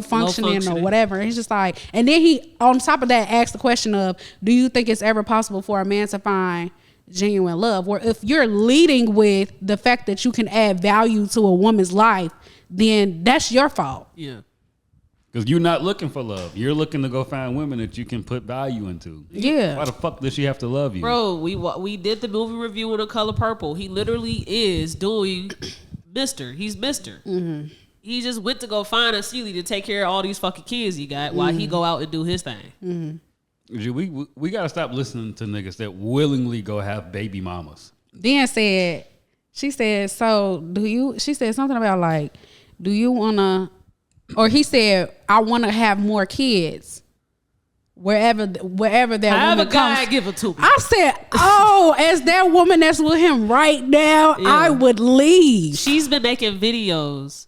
functioning or whatever. And he's just like, and then he, on top of that, asked the question of, do you think it's ever possible for a man to find genuine love? Or if you're leading with the fact that you can add value to a woman's life, then that's your fault. Yeah. Because you're not looking for love. You're looking to go find women that you can put value into. Yeah. Why the fuck does she have to love you? Bro, we did the movie review of The Color Purple. He literally is doing Mr. He's Mr. Mm-hmm. He just went to go find a Sealy to take care of all these fucking kids he got while he go out and do his thing. Mm-hmm. We got to stop listening to niggas that willingly go have baby mamas. Then she said, she said something about like, do you want to, or he said, I want to have more kids wherever that woman comes. Give it to me. I said, oh, as that woman that's with him right now, I would leave. She's been making videos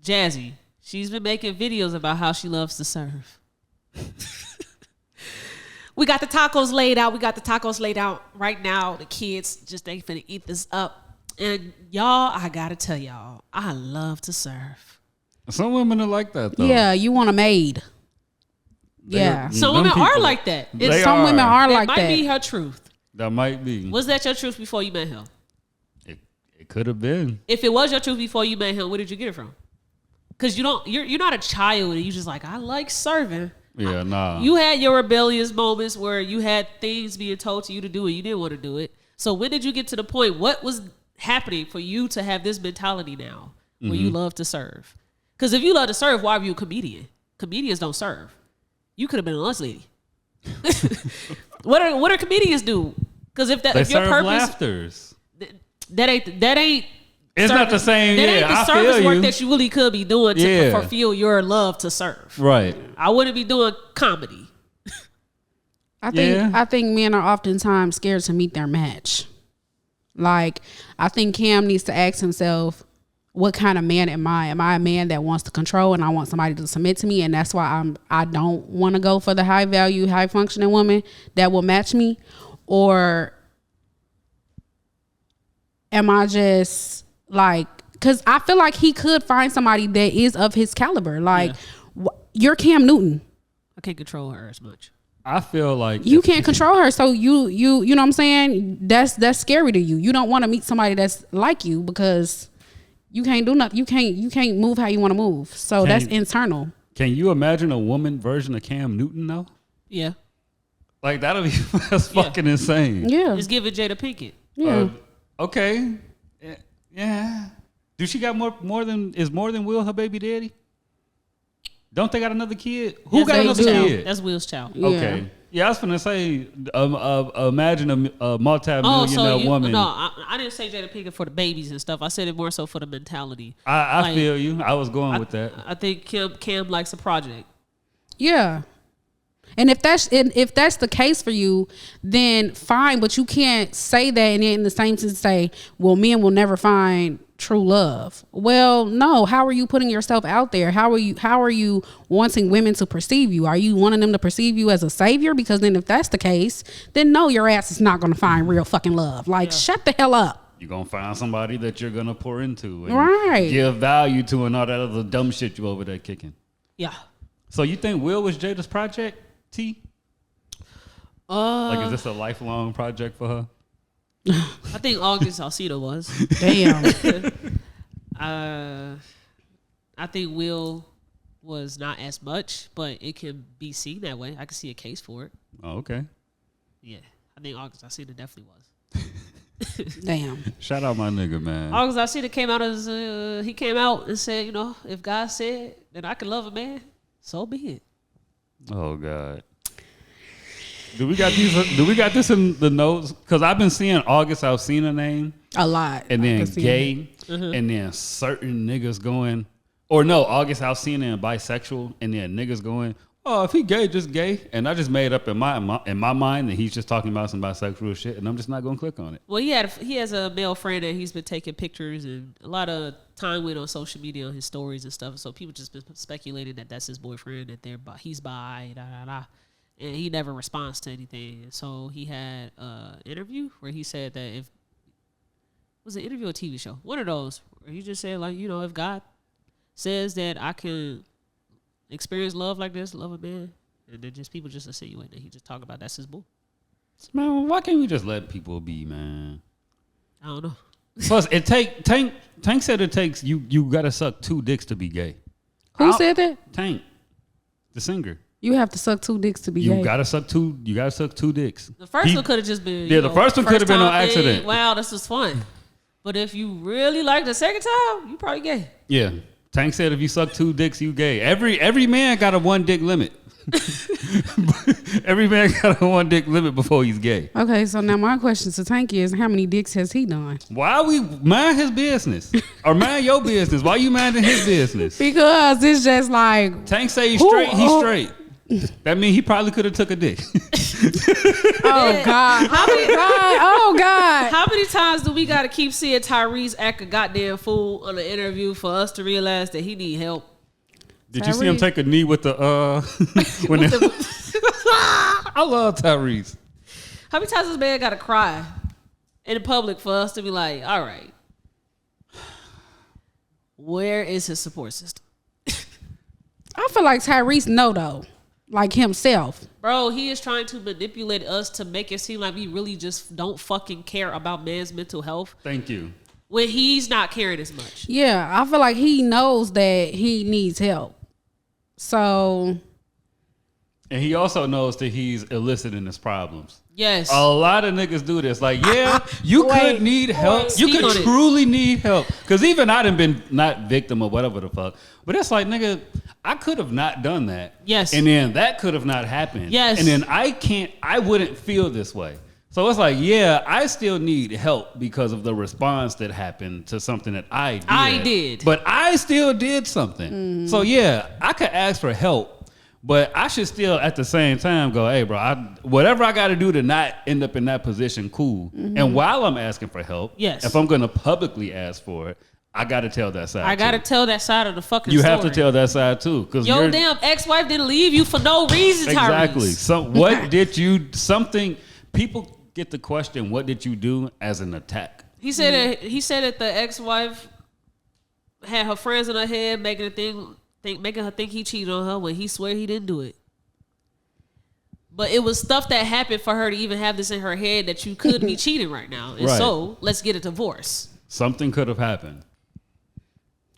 Jazzy. She's been making videos about how she loves to serve. We got the tacos laid out right now. The kids just ain't finna eat this up. And y'all, I gotta tell y'all, I love to serve. Some women are like that though. Yeah, you want a maid. Yeah. Some women are like that. Some women are like that. That might be her truth. That might be. Was that your truth before you met him? It could have been. If it was your truth before you met him, where did you get it from? Because you're not a child and you just like, I like serving. Yeah, nah. You had your rebellious moments where you had things being told to you to do and you didn't want to do it. So when did you get to the point? What was happening for you to have this mentality now where you love to serve? Because if you love to serve, why were you a comedian? Comedians don't serve. You could have been a lunch lady. What are comedians do? Because if your purpose, laughters. That ain't. It's not the same. That ain't the I service feel work you. that you really could be doing to fulfill your love to serve. Right. I wouldn't be doing comedy. I think men are oftentimes scared to meet their match. Like, I think Cam needs to ask himself, what kind of man am I? Am I a man that wants to control and I want somebody to submit to me? And that's why I don't want to go for the high value, high functioning woman that will match me? Or am I just like, because I feel like he could find somebody that is of his caliber. Like, you're Cam Newton. I can't control her as much. I feel like you can't control her, so you know what I'm saying? That's scary to you. You don't want to meet somebody that's like you because you can't do nothing. You can't move how you want to move. So that's internal. Can you imagine a woman version of Cam Newton though? Yeah. Like that'll be that's fucking insane. Yeah. Just give it Jada Pinkett. Yeah. Okay. Yeah. Do she got more than Will her baby daddy? Don't they got another kid? Who got another kid? That's Will's child. Yeah. Okay. Yeah, I was finna say, imagine a multi-millionaire woman. No, I didn't say Jada Pinkett for the babies and stuff. I said it more so for the mentality. I feel you. I was going with that. I think Cam likes a project. Yeah. And if that's the case for you, then fine. But you can't say that and in the same sense say, well, men will never find true love. Well, no. How are you putting yourself out there? How are you wanting women to perceive you? Are you wanting them to perceive you as a savior? Because then if that's the case, then no, your ass is not going to find real fucking love. Like, shut the hell up. You're going to find somebody that you're going to pour into and right. give value to and all that other dumb shit you over there kicking. Yeah. So you think Will was Jada's project, T? Like, is this a lifelong project for her? I think August Alsina was. Damn. I think Will was not as much, but it can be seen that way. I can see a case for it. Oh, okay. Yeah. I think August Alsina definitely was. Damn. Shout out my nigga, man. August Alsina came out as he came out and said, you know, if God said that I can love a man, so be it. Oh God. Do we got this in the notes? Because I've been seeing August Alsina name a lot, and then gay, and then certain niggas going, or no, August Alsina and bisexual, and then niggas going, oh, if he gay, just gay. And I just made up in my mind that he's just talking about some bisexual shit, and I'm just not gonna click on it. Well, he has a male friend that he's been taking pictures and a lot of time with on social media on his stories and stuff. So people just been speculating that that's his boyfriend, that he's bi, and he never responds to anything. So he had an interview where he said that was it an interview or a TV show? One of those where he just said, like, you know, if God says that I can experience love like this, love a man, and then just people just insinuate that he just talk about that's his boo. Man, why can't we just let people be, man? I don't know. Plus, Tank said it takes you gotta suck 2 dicks to be gay. Who said that? Tank, the singer. You have to suck 2 dicks to be gay. You gotta suck 2 dicks. The first one could have just been the first one could have been on accident. Wow, this was fun. But if you really like the second time, you probably gay. Yeah. Tank said if you suck 2 dicks, you gay. Every man got a 1 dick limit. Every man got a 1 dick limit before he's gay. Okay, so now my question to Tank is, how many dicks has he done? Why we mind his business? Or mind your business? Why you minding his business? Because it's just like... Tank say he's straight, he's straight. That means he probably could have took a dick. Oh God! Oh God! How many many times do we gotta keep seeing Tyrese act a goddamn fool on an interview for us to realize that he need help? Did you see him take a knee with the when I love Tyrese. How many times this man gotta cry in public for us to be like, all right, where is his support system? I feel like Tyrese know though, like himself. Bro, he is trying to manipulate us to make it seem like we really just don't fucking care about man's mental health. Thank you. When he's not caring as much. Yeah, I feel like he knows that he needs help. So, and he also knows that he's eliciting his problems. Yes. A lot of niggas do this. Like, yeah, you could need help. You could truly need help. Because even I done been not victim or whatever the fuck. But it's like, nigga, I could have not done that. Yes. And then that could have not happened. Yes. And then I wouldn't feel this way. So it's like, yeah, I still need help because of the response that happened to something that I did. But I still did something. So yeah, I could ask for help, but I should still at the same time go, hey, bro, whatever I got to do to not end up in that position, cool. And while I'm asking for help, yes, if I'm going to publicly ask for it, I got to tell that side. I got to tell that side of the fucking story. You have have to tell that side too. Cause your damn ex-wife didn't leave you for no reason, Tyrese. Exactly. So what did you, people get the question, what did you do as an attack? He said that the ex-wife had her friends in her head making her think he cheated on her when he swear he didn't do it. But it was stuff that happened for her to even have this in her head that you could be cheating right now. And so let's get a divorce. Something could have happened.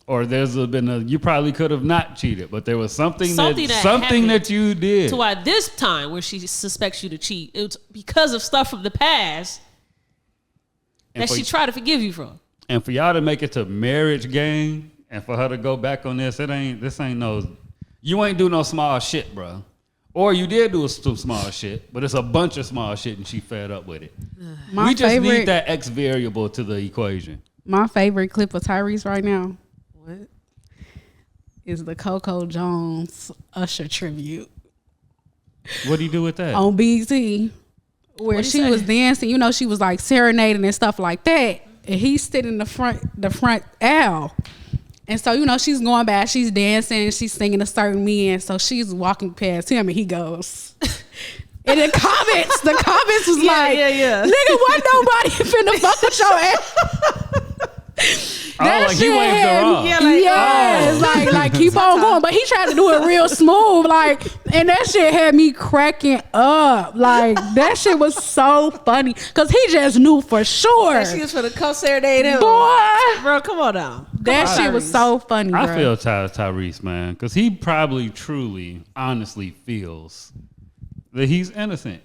Or you probably could have not cheated, but there was something that you did. To why this time where she suspects you to cheat, it was because of stuff from the past that she tried to forgive you from. And for y'all to make it to marriage game and for her to go back on this, you ain't do no small shit, bro. Or you did do some small shit, but it's a bunch of small shit and she fed up with it. We just need that X variable to the equation. My favorite clip of Tyrese right now. What? Is the Coco Jones Usher tribute. What do you do with that? On BT, where she was dancing, she was like serenading and stuff like that. And he's sitting in the front aisle. And so, she's going back, she's dancing, she's singing a certain man. So she's walking past him and he goes. And the comments was nigga, wasn't nobody finna fuck with your ass. He waved her off. Like keep on going. But he tried to do it real smooth, and that shit had me cracking up. Like, that shit was so funny. Cause he just knew for sure. She was for the co-serenade him. Boy. Bro, come on now. That shit was so funny, bro. I feel Tyrese, man. Cause he probably truly, honestly feels that he's innocent.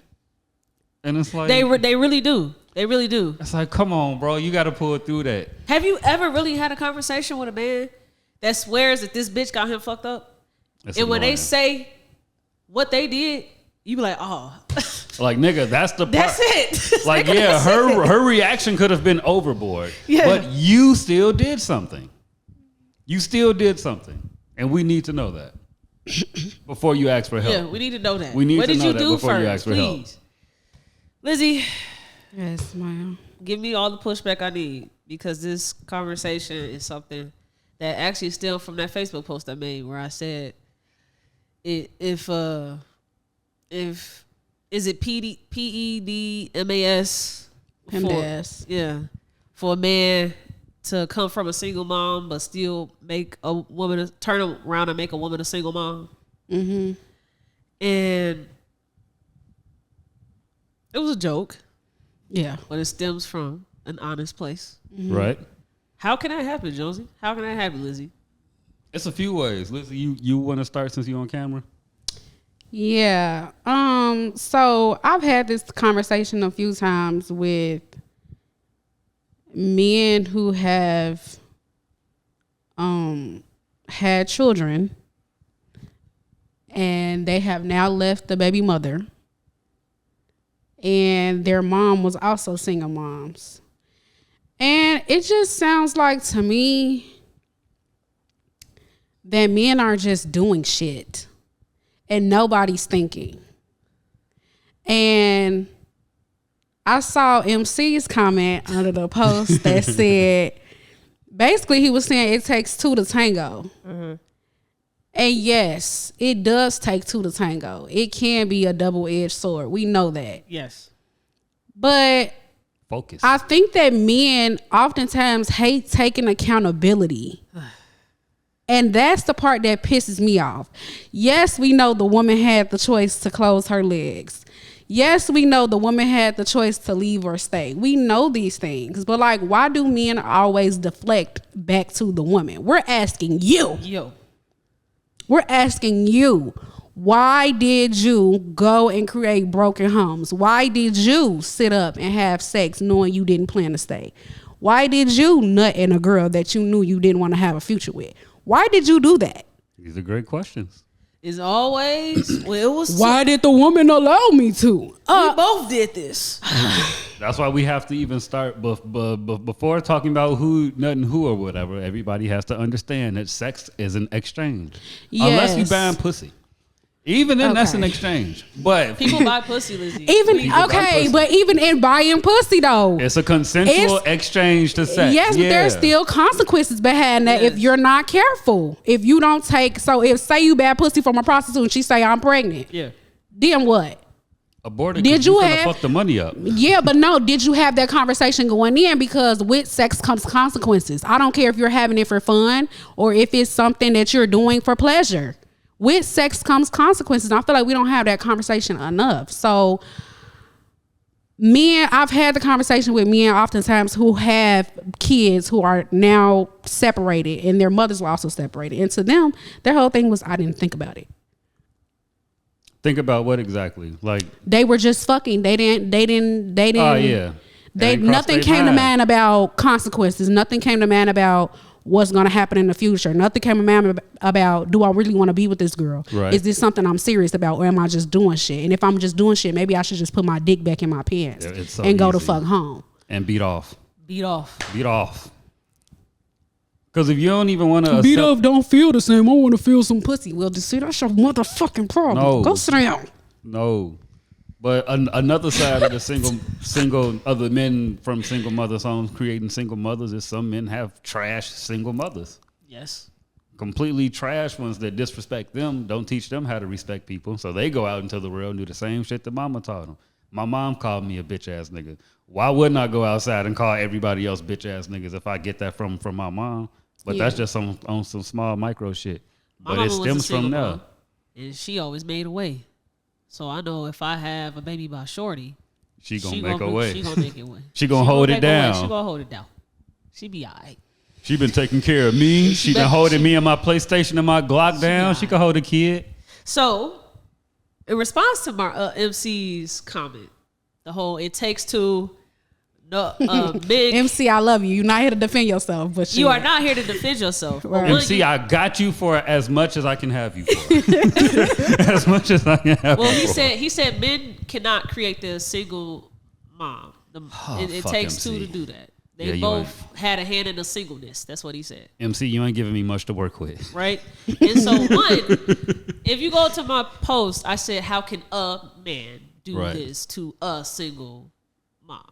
And it's like they really do. They really do. It's like, come on, bro. You got to pull through that. Have you ever really had a conversation with a man that swears that this bitch got him fucked up? That's and annoying. When they say what they did, you be like, oh. Like, nigga, that's the part. That's it. Like, yeah, her reaction could have been overboard. Yeah. But you still did something. You still did something. And we need to know that. Before you ask for help. Yeah, we need to know that. We need what to did know you that do before first, you ask for please? help. Lizzie. Yes, ma'am. Give me all the pushback I need, because this conversation is something that actually stemmed from that Facebook post I made where I said, if is it PEDMAS? For a man to come from a single mom but still make a woman turn around and make a woman a single mom. Mm-hmm. And it was a joke. Yeah. But it stems from an honest place. Mm-hmm. Right. How can that happen, Jonesy? How can that happen, Lizzie? It's a few ways. Lizzie, you want to start since you're on camera? Yeah. So I've had this conversation a few times with men who have had children and they have now left the baby mother. And their mom was also single moms. And it just sounds like to me that men are just doing shit and nobody's thinking. And I saw MC's comment under the post that said, basically he was saying it takes two to tango. Mm-hmm. And yes, it does take two to tango. It can be a double-edged sword. We know that. Yes. But focus. I think that men oftentimes hate taking accountability. And that's the part that pisses me off. Yes, we know the woman had the choice to close her legs. Yes, we know the woman had the choice to leave or stay. We know these things. But like, why do men always deflect back to the woman? We're asking you. We're asking you. Why did you go and create broken homes? Why did you sit up and have sex knowing you didn't plan to stay? Why did you nut in a girl that you knew you didn't want to have a future with? Why did you do that? These are great questions. It's always, well, it was. Why did the woman allow me to? We both did this. That's why we have to even start before talking about who, nothing who or whatever. Everybody has to understand that sex is an exchange. Yes. Unless you buying pussy. Even then, that's an exchange. But people buy pussy, Lizzie. But even in buying pussy, though, it's a consensual exchange to sex. Yes, but there's still consequences behind that if you're not careful. If you don't take, so if say you buy pussy from a prostitute and she say I'm pregnant, then what? Aborted. Did you fuck the money up? Yeah, but no. Did you have that conversation going in? Because with sex comes consequences. I don't care if you're having it for fun or if it's something that you're doing for pleasure. With sex comes consequences. And I feel like we don't have that conversation enough. So men, I've had the conversation with men oftentimes who have kids who are now separated and their mothers were also separated. And to them, their whole thing was, I didn't think about it. Think about what exactly? Like they were just fucking. They didn't. Oh yeah. Nothing came to mind about consequences. Nothing came to mind about what's going to happen in the future. Nothing came to mind about, do I really want to be with this girl? Right. Is this something I'm serious about, or am I just doing shit? And if I'm just doing shit, maybe I should just put my dick back in my pants and go to fuck home. And beat off. Beat off. Because if you don't even want to beat off, don't feel the same. I want to feel some pussy. Well, just see, that's your motherfucking problem. No. Go sit down. No. But another side of the single other men from single mothers homes creating single mothers is some men have trash single mothers. Yes. Completely trash ones that disrespect them, don't teach them how to respect people. So they go out into the world and do the same shit that mama taught them. My mom called me a bitch ass nigga. Why wouldn't I go outside and call everybody else bitch ass niggas if I get that from my mom? But that's just on some small micro shit. But it stems from there. And she always made a way. So I know if I have a baby by shorty, she gonna make a way. She gonna make it way. She gonna hold it down. She gonna hold it down. She be all right. She been taking care of me. She been holding me and my PlayStation and my Glock down. She can hold a kid. So, in response to my MC's comment, the whole it takes two. No, big MC, I love you. You're not here to defend yourself, but you are not here to defend yourself. Right. MC, I got you for as much as I can have you for. As much as I can have. Well, you he said men cannot create the single mom. It takes two to do that. They both had a hand in the singleness. That's what he said. MC, you ain't giving me much to work with. Right? And so if you go to my post, I said, how can a man do this to a single mom?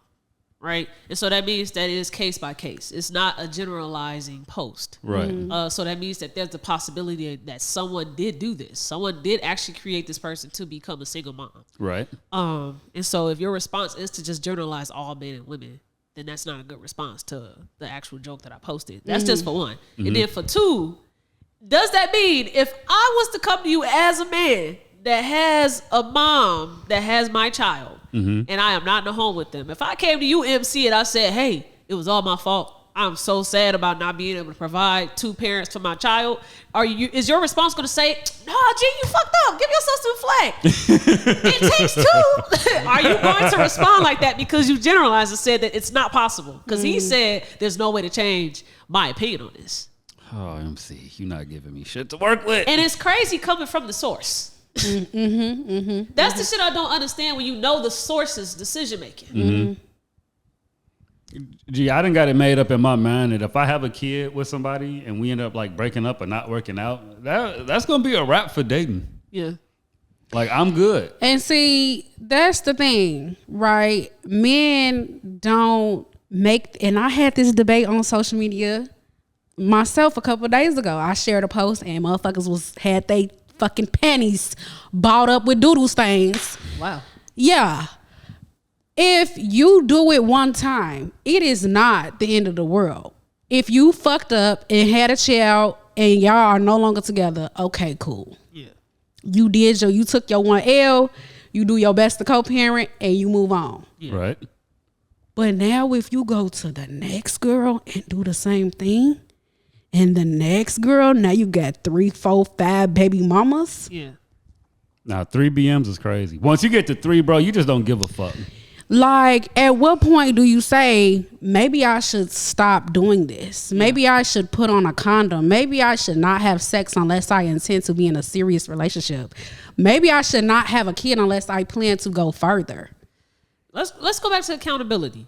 Right? And so that means that it is case by case. It's not a generalizing post. Right. So that means that there's the possibility that someone did do this. Someone did actually create this person to become a single mom. Right. And so if your response is to just generalize all men and women, then that's not a good response to the actual joke that I posted. That's just for one. And then for two, does that mean if I was to come to you as a man that has a mom that has my child, and I am not in the home with them, if I came to you, MC, and I said, hey, it was all my fault, I'm so sad about not being able to provide two parents for my child, is your response going to say, nah, G, you fucked up, give yourself some flack? It takes two. Are you going to respond like that because you generalized and said that it's not possible? Because he said there's no way to change my opinion on this. Oh, MC, you're not giving me shit to work with. And it's crazy coming from the source. That's the shit I don't understand when you know the source's decision making. Gee, I done got it made up in my mind that if I have a kid with somebody and we end up like breaking up or not working out, that's gonna be a wrap for dating. Yeah. Like, I'm good. And see, that's the thing, right? Men don't make, and I had this debate on social media myself a couple of days ago. I shared a post and motherfuckers had they fucking panties balled up with doodle stains. Wow. Yeah. If you do it one time, it is not the end of the world. If you fucked up and had a child and y'all are no longer together, okay, cool. Yeah. You took your 1L, you do your best to co-parent, and you move on. Yeah. Right. But now if you go to the next girl and do the same thing, and the next girl, now you got 3, 4, 5 baby mamas. Yeah. Now 3 BMs is crazy. Once you get to 3, bro, you just don't give a fuck. Like, at what point do you say, maybe I should stop doing this? Maybe I should put on a condom. Maybe I should not have sex unless I intend to be in a serious relationship. Maybe I should not have a kid unless I plan to go further. Let's go back to accountability.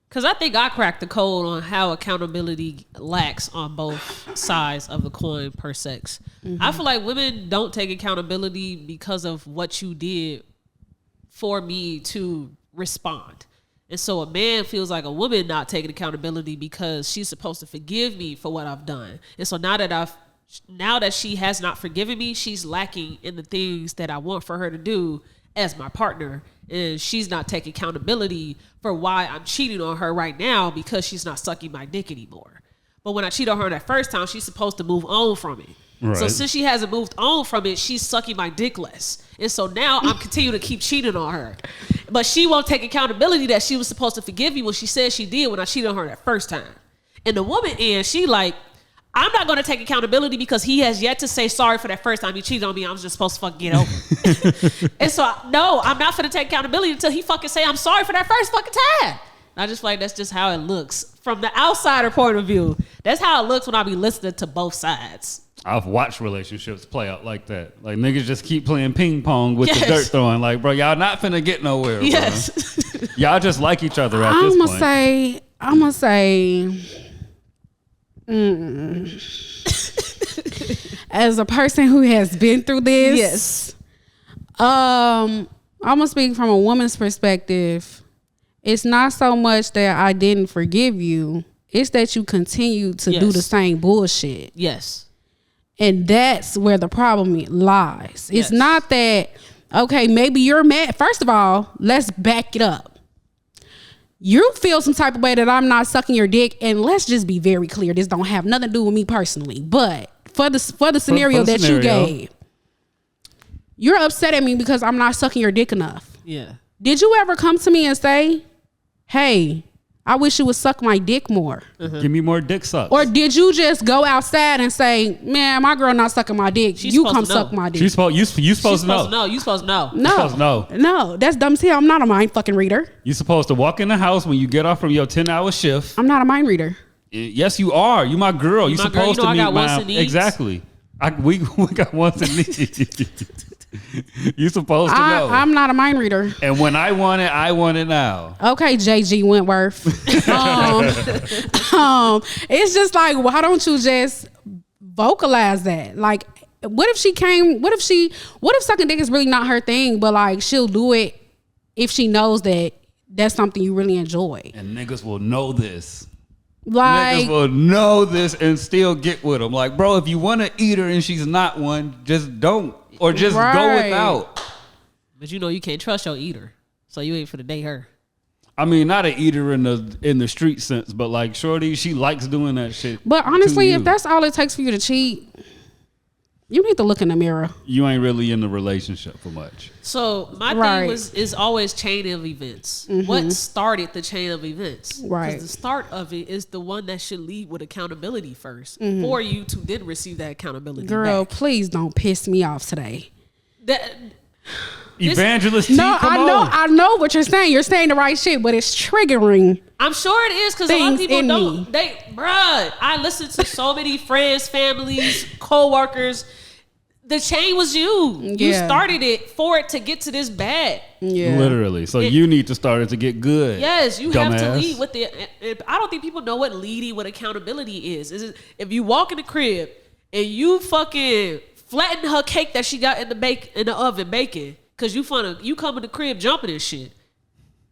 Because I think I cracked the code on how accountability lacks on both sides of the coin per sex. Mm-hmm. I feel like women don't take accountability because of what you did for me to respond. And so a man feels like a woman not taking accountability because she's supposed to forgive me for what I've done. And so now that she has not forgiven me, she's lacking in the things that I want for her to do as my partner. And she's not taking accountability for why I'm cheating on her right now because she's not sucking my dick anymore. But when I cheat on her that first time, she's supposed to move on from it. Right. So since she hasn't moved on from it, she's sucking my dick less. And so now I'm continuing to keep cheating on her. But she won't take accountability that she was supposed to forgive me when she said she did when I cheated on her that first time. And the woman she like, I'm not going to take accountability because he has yet to say sorry for that first time he cheated on me. I was just supposed to fucking get over it. And so, no, I'm not going to take accountability until he fucking say I'm sorry for that first fucking time. And I just feel like that's just how it looks from the outsider point of view. That's how it looks when I be listening to both sides. I've watched relationships play out like that. Like, niggas just keep playing ping pong with the dirt throwing. Like, bro, y'all not finna get nowhere, bro. Yes. Y'all just like each other at this point. I'm going to say... As a person who has been through this, yes, I'm gonna speak from a woman's perspective. It's not so much that I didn't forgive you; it's that you continue to do the same bullshit. Yes, and that's where the problem lies. It's not that okay. Maybe you're mad. First of all, let's back it up. You feel some type of way that I'm not sucking your dick, and let's just be very clear. This don't have nothing to do with me personally, but for the scenario that you gave, you're upset at me because I'm not sucking your dick enough. Yeah. Did you ever come to me and say, "Hey, I wish you would suck my dick more"? Mm-hmm. Give me more dick sucks. Or did you just go outside and say, "Man, my girl not sucking my dick. You come suck my dick"? You supposed to know. No, you supposed to know. No, that's dumb as hell. I'm not a mind fucking reader. You supposed to walk in the house when you get off from your 10-hour shift. I'm not a mind reader. Yes, you are. You my girl. You supposed to meet my exactly. We got wants and needs. You supposed to know. I'm not a mind reader. And when I want it now. Okay, JG Wentworth. It's just like, why don't you just vocalize that? Like, what if sucking dick is really not her thing, but like she'll do it if she knows that that's something you really enjoy. And niggas will know this. Like, niggas will know this and still get with them. Like, bro, if you want to eat her and she's not one, just don't. Or just go without. But you know you can't trust your eater. So you ain't finna date her. I mean, not an eater in the street sense, but like shorty, she likes doing that shit. But honestly, if that's all it takes for you to cheat, you need to look in the mirror. You ain't really in the relationship for much. So my thing is always chain of events. Mm-hmm. What started the chain of events? Right. Because the start of it is the one that should lead with accountability first for you to then receive that accountability. Girl, back. Please don't piss me off today. Evangelist T, I know what you're saying. You're saying the right shit, but it's triggering. I'm sure it is because a lot of people don't. I listen to so many friends, families, co-workers. The chain was you. Yeah. You started it for it to get to this bad. Yeah. Literally. So you need to start it to get good. Yes, you have to lead with it. I don't think people know what leading with accountability is. If you walk in the crib and you fucking flatten her cake that she got in the oven baking, cause you come in the crib jumping and shit.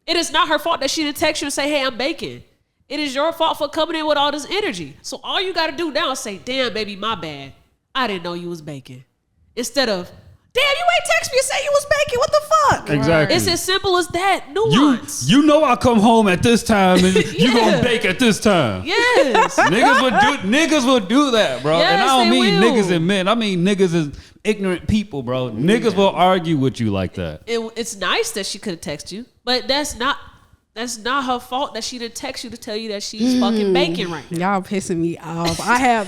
It is not her fault that she didn't text you and say, hey, I'm baking. It is your fault for coming in with all this energy. So all you got to do now is say, damn, baby, my bad. I didn't know you was baking. Instead of, damn, you ain't text me and say you was baking. What the fuck? Exactly. It's as simple as that. Nuance. You know I come home at this time and you gonna bake at this time. Yes. niggas would do that, bro. Yes, and I don't mean will. niggas and men. I mean niggas is ignorant people, bro. Niggas will argue with you like that. It's nice that she could have texted you, but that's not her fault that she didn't text you to tell you that she's fucking baking right now. Y'all pissing me off.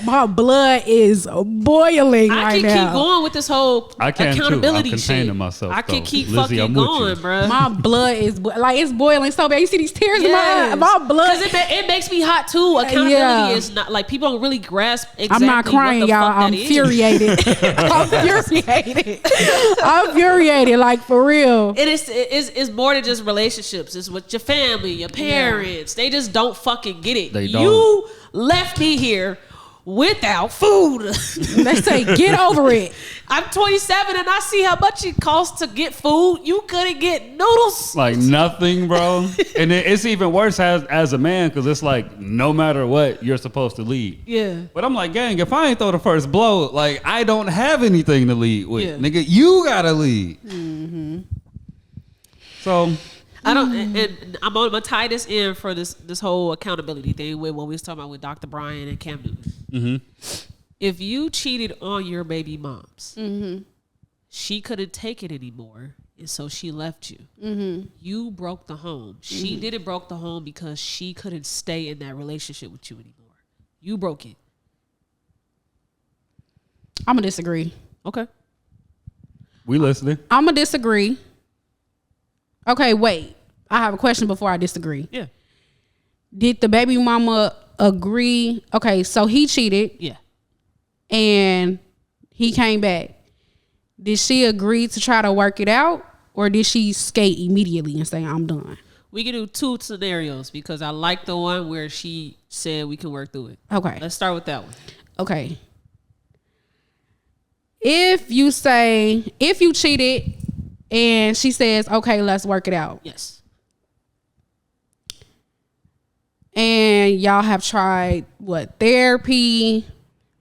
My blood is boiling right now. I can keep going with this whole accountability I'm shit. containing myself. I can keep Lizzie, fucking going, bro. My blood is it's boiling so bad. You see these tears in my eye. My blood. Because it makes me hot too. Accountability is not like people don't really grasp exactly. I'm not crying, what the y'all. fuck I'm that is. infuriated. I'm infuriated, like for real. It's more than just relationships. It's with your family, your parents. They just don't fucking get it. They don't. You left me here without food. They say, get over it. I'm 27 and I see how much it costs to get food. You couldn't get noodles. Like nothing, bro. And it's even worse as a man, because it's like no matter what, you're supposed to lead. Yeah. But I'm like, gang, if I ain't throw the first blow, like I don't have anything to lead with. Yeah. Nigga, you gotta lead. Mm-hmm. So I don't, and I'm gonna tie this in for this whole accountability thing with what we was talking about with Dr. Bryant and Cam Newton. Mm-hmm. If you cheated on your baby moms, she couldn't take it anymore, and so she left you. Mm-hmm. You broke the home. She didn't broke the home because she couldn't stay in that relationship with you anymore. You broke it. I'm gonna disagree. Okay. we listening. I'm gonna disagree. Okay, wait. I have a question before I disagree. Yeah. Did the baby mama agree? Okay, so he cheated. Yeah. And he came back. Did she agree to try to work it out, or did she skate immediately and say, I'm done? We can do two scenarios because I like the one where she said we can work through it. Okay. Let's start with that one. Okay. If you cheated and she says, okay, let's work it out. Yes. And y'all have tried therapy,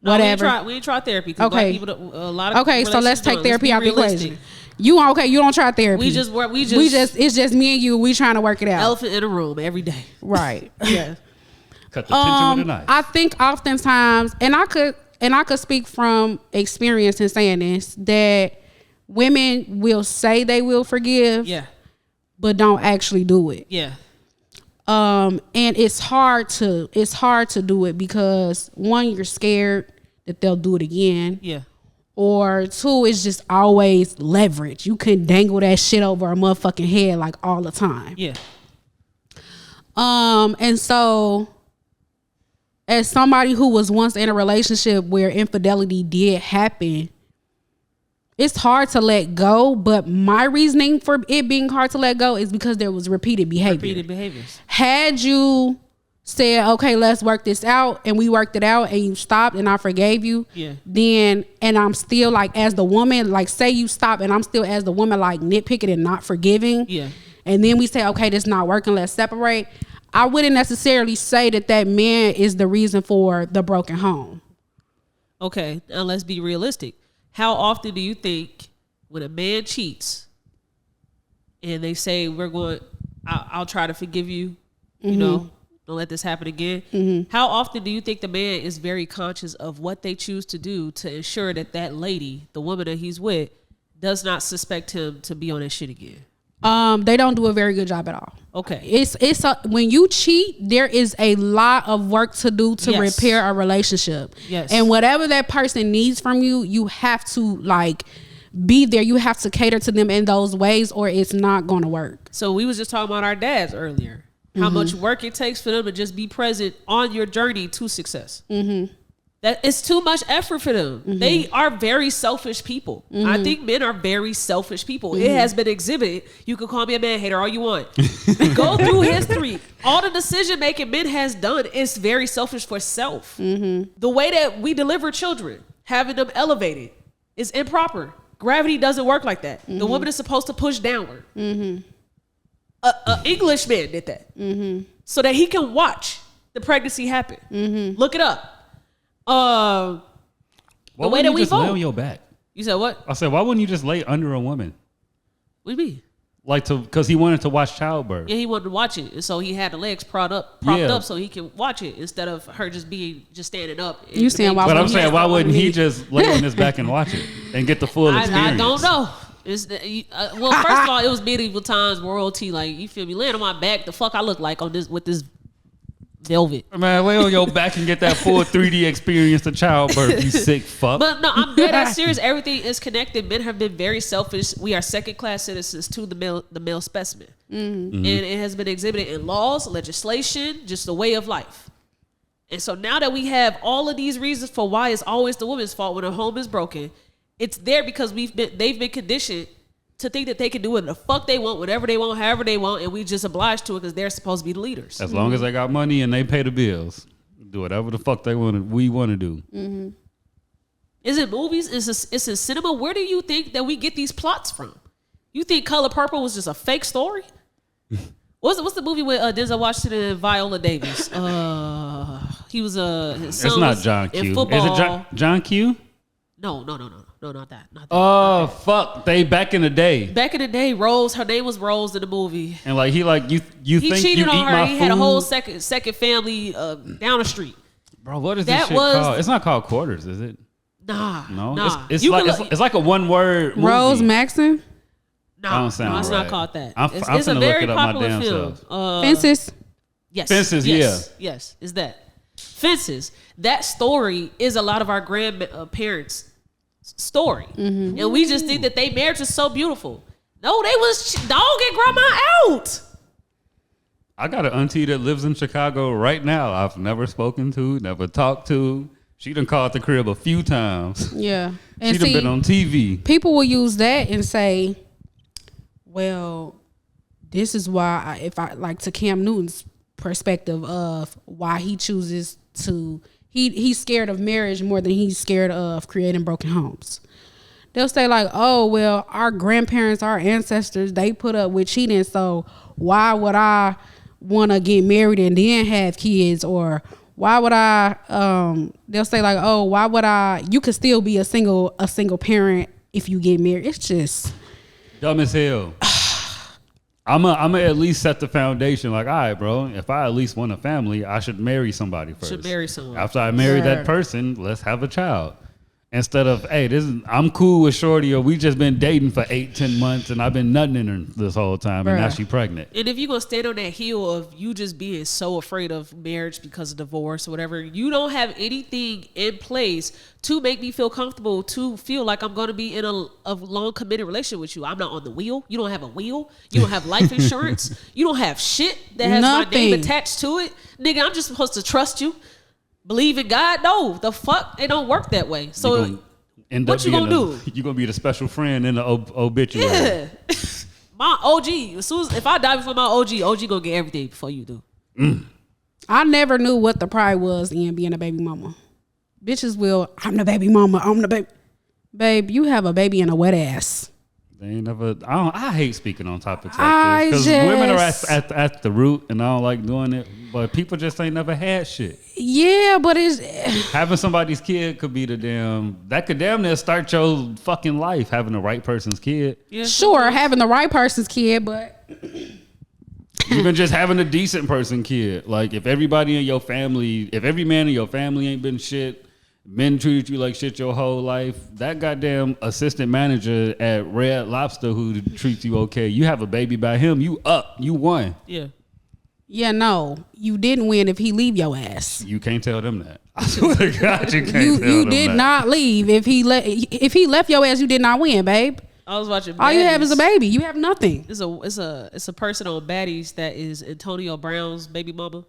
whatever. No, we ain't tried therapy. Okay. Black people, a lot of so let's take therapy out the realistic. equation. You don't try therapy. It's just me and you. We trying to work it out. Elephant in a room every day. Right. Yeah. Cut the tension with a knife. I think oftentimes, and I could speak from experience in saying this, that women will say they will forgive, but don't actually do it. Yeah. And it's hard to do it because one, you're scared that they'll do it again. Yeah. Or two, it's just always leverage. You can dangle that shit over a motherfucking head like all the time. Yeah. And so as somebody who was once in a relationship where infidelity did happen, it's hard to let go, but my reasoning for it being hard to let go is because there was repeated behavior. Repeated behaviors. Had you said, okay, let's work this out, and we worked it out, and you stopped, and I forgave you, then, and I'm still like, as the woman, like say you stop, and I'm still as the woman like nitpicking and not forgiving, and then we say, okay, this not working, let's separate. I wouldn't necessarily say that man is the reason for the broken home. Okay, now let's be realistic. How often do you think when a man cheats and they say, I'll try to forgive you, you know, don't let this happen again. How often do you think the man is very conscious of what they choose to do to ensure that lady, the woman that he's with, does not suspect him to be on that shit again? They don't do a very good job at all. Okay. When you cheat, there is a lot of work to do to repair a relationship. Yes. And whatever that person needs from you, you have to like be there. You have to cater to them in those ways or it's not going to work. So we was just talking about our dads earlier. How much work it takes for them to just be present on your journey to success. That it's too much effort for them. They are very selfish people. I think men are very selfish people. It has been exhibited. You can call me a man hater all you want. Go through history. All the decision making men has done is very selfish for self. The way that we deliver children, having them elevated, It's improper. Gravity doesn't work like that. The woman is supposed to push downward. An Englishman did that so that he can watch the pregnancy happen. Look it up. The way that we just vote. lay on your back? You said what? I said, why wouldn't you just lay under a woman? What do you mean? Like because he wanted to watch childbirth. Yeah, he wanted to watch it, and so he had the legs propped up so he can watch it instead of her just standing up. You saying why? But I'm saying, why wouldn't he just lay on his back and watch it and get the full experience? I don't know. Well, first of all, it was medieval times, royalty. Like, you feel me? Laying on my back, the fuck I look like on this with this velvet. Man, lay on your back and get that full 3D experience of childbirth, you sick fuck. But no, I'm dead ass serious. Everything is connected. Men have been very selfish. We are second class citizens to the male specimen, and it has been exhibited in laws, legislation, just the way of life. And so now that we have all of these reasons for why it's always the woman's fault when a home is broken, it's there because they've been conditioned to think that they can do whatever the fuck they want, whatever they want, however they want, and we just obliged to it because they're supposed to be the leaders. As long as they got money and they pay the bills, do whatever the fuck we want to do. Is it movies? Is it cinema? Where do you think that we get these plots from? You think Color Purple was just a fake story? What's the movie with Denzel Washington and Viola Davis? He was his son. It's not John Q. Is it John Q? No, not that. Oh, fuck. They back in the day. Back in the day, Rose, her name was Rose in the movie. And like he think you cheated on eat her. my He food? had a whole second family down the street. Bro, what is this shit called? It's not called Quarters, is it? Nah. It's like a one word movie. Rose Maxon. No, it's not right. called that. I'm it's a very popular film. Fences. Yes. Fences, Yes, is that. Fences. That story is a lot of our grandparents' story. And we just think that their marriage is so beautiful. No, they was dog and grandma out. I got an auntie that lives in Chicago right now. I've never spoken to, never talked to. She done called the crib a few times. Yeah. And she done been on TV. People will use that and say, well, this is why if I like to Cam Newton's perspective of why he chooses to he's scared of marriage more than he's scared of creating broken homes. They'll say like, oh, well, our grandparents, our ancestors, they put up with cheating, so why would I want to get married and then have kids? Or why would I they'll say like, oh, why would you could still be a single parent if you get married. It's just dumb as hell. I'm at least set the foundation. Like, all right, bro, if I at least want a family, I should marry somebody first. Should marry someone. After I marry that person, let's have a child. Instead of, hey, I'm cool with shorty, or we just been dating for 8-10 months and I've been nutting in her this whole time and now she pregnant. And if you're going to stand on that heel of you just being so afraid of marriage because of divorce or whatever, you don't have anything in place to make me feel comfortable, to feel like I'm going to be in a long committed relationship with you. I'm not on the wheel. You don't have a wheel. You don't have life insurance. You don't have shit that has my name attached to it. Nigga, I'm just supposed to trust you. Believe in God? No, the fuck, it don't work that way. So what you gonna do? You gonna be the special friend in the obituary. Yeah. My OG, if I die before my OG gonna get everything before you do. I never knew what the pride was in being a baby mama. Bitches will, I'm the baby mama, I'm the baby. Babe, you have a baby in a wet ass. They ain't never. I hate speaking on topics like this because women are at the root, and I don't like doing it. But people just ain't never had shit. Yeah, but it's having somebody's kid could be that could damn near start your fucking life. Having the right person's kid. Yeah, sure, having the right person's kid, but even just having a decent person kid. Like if everybody in your family, if every man in your family ain't been shit. Men treated you like shit your whole life. That goddamn assistant manager at Red Lobster who treats you okay. You have a baby by him. You up. You won. Yeah. Yeah, no. You didn't win if he leave your ass. You can't tell them that. I swear to God, you can't tell them that. You did not leave. If he left your ass, you did not win, babe. I was watching Baddies. All you have is a baby. You have nothing. It's a person on Baddies that is Antonio Brown's baby mama.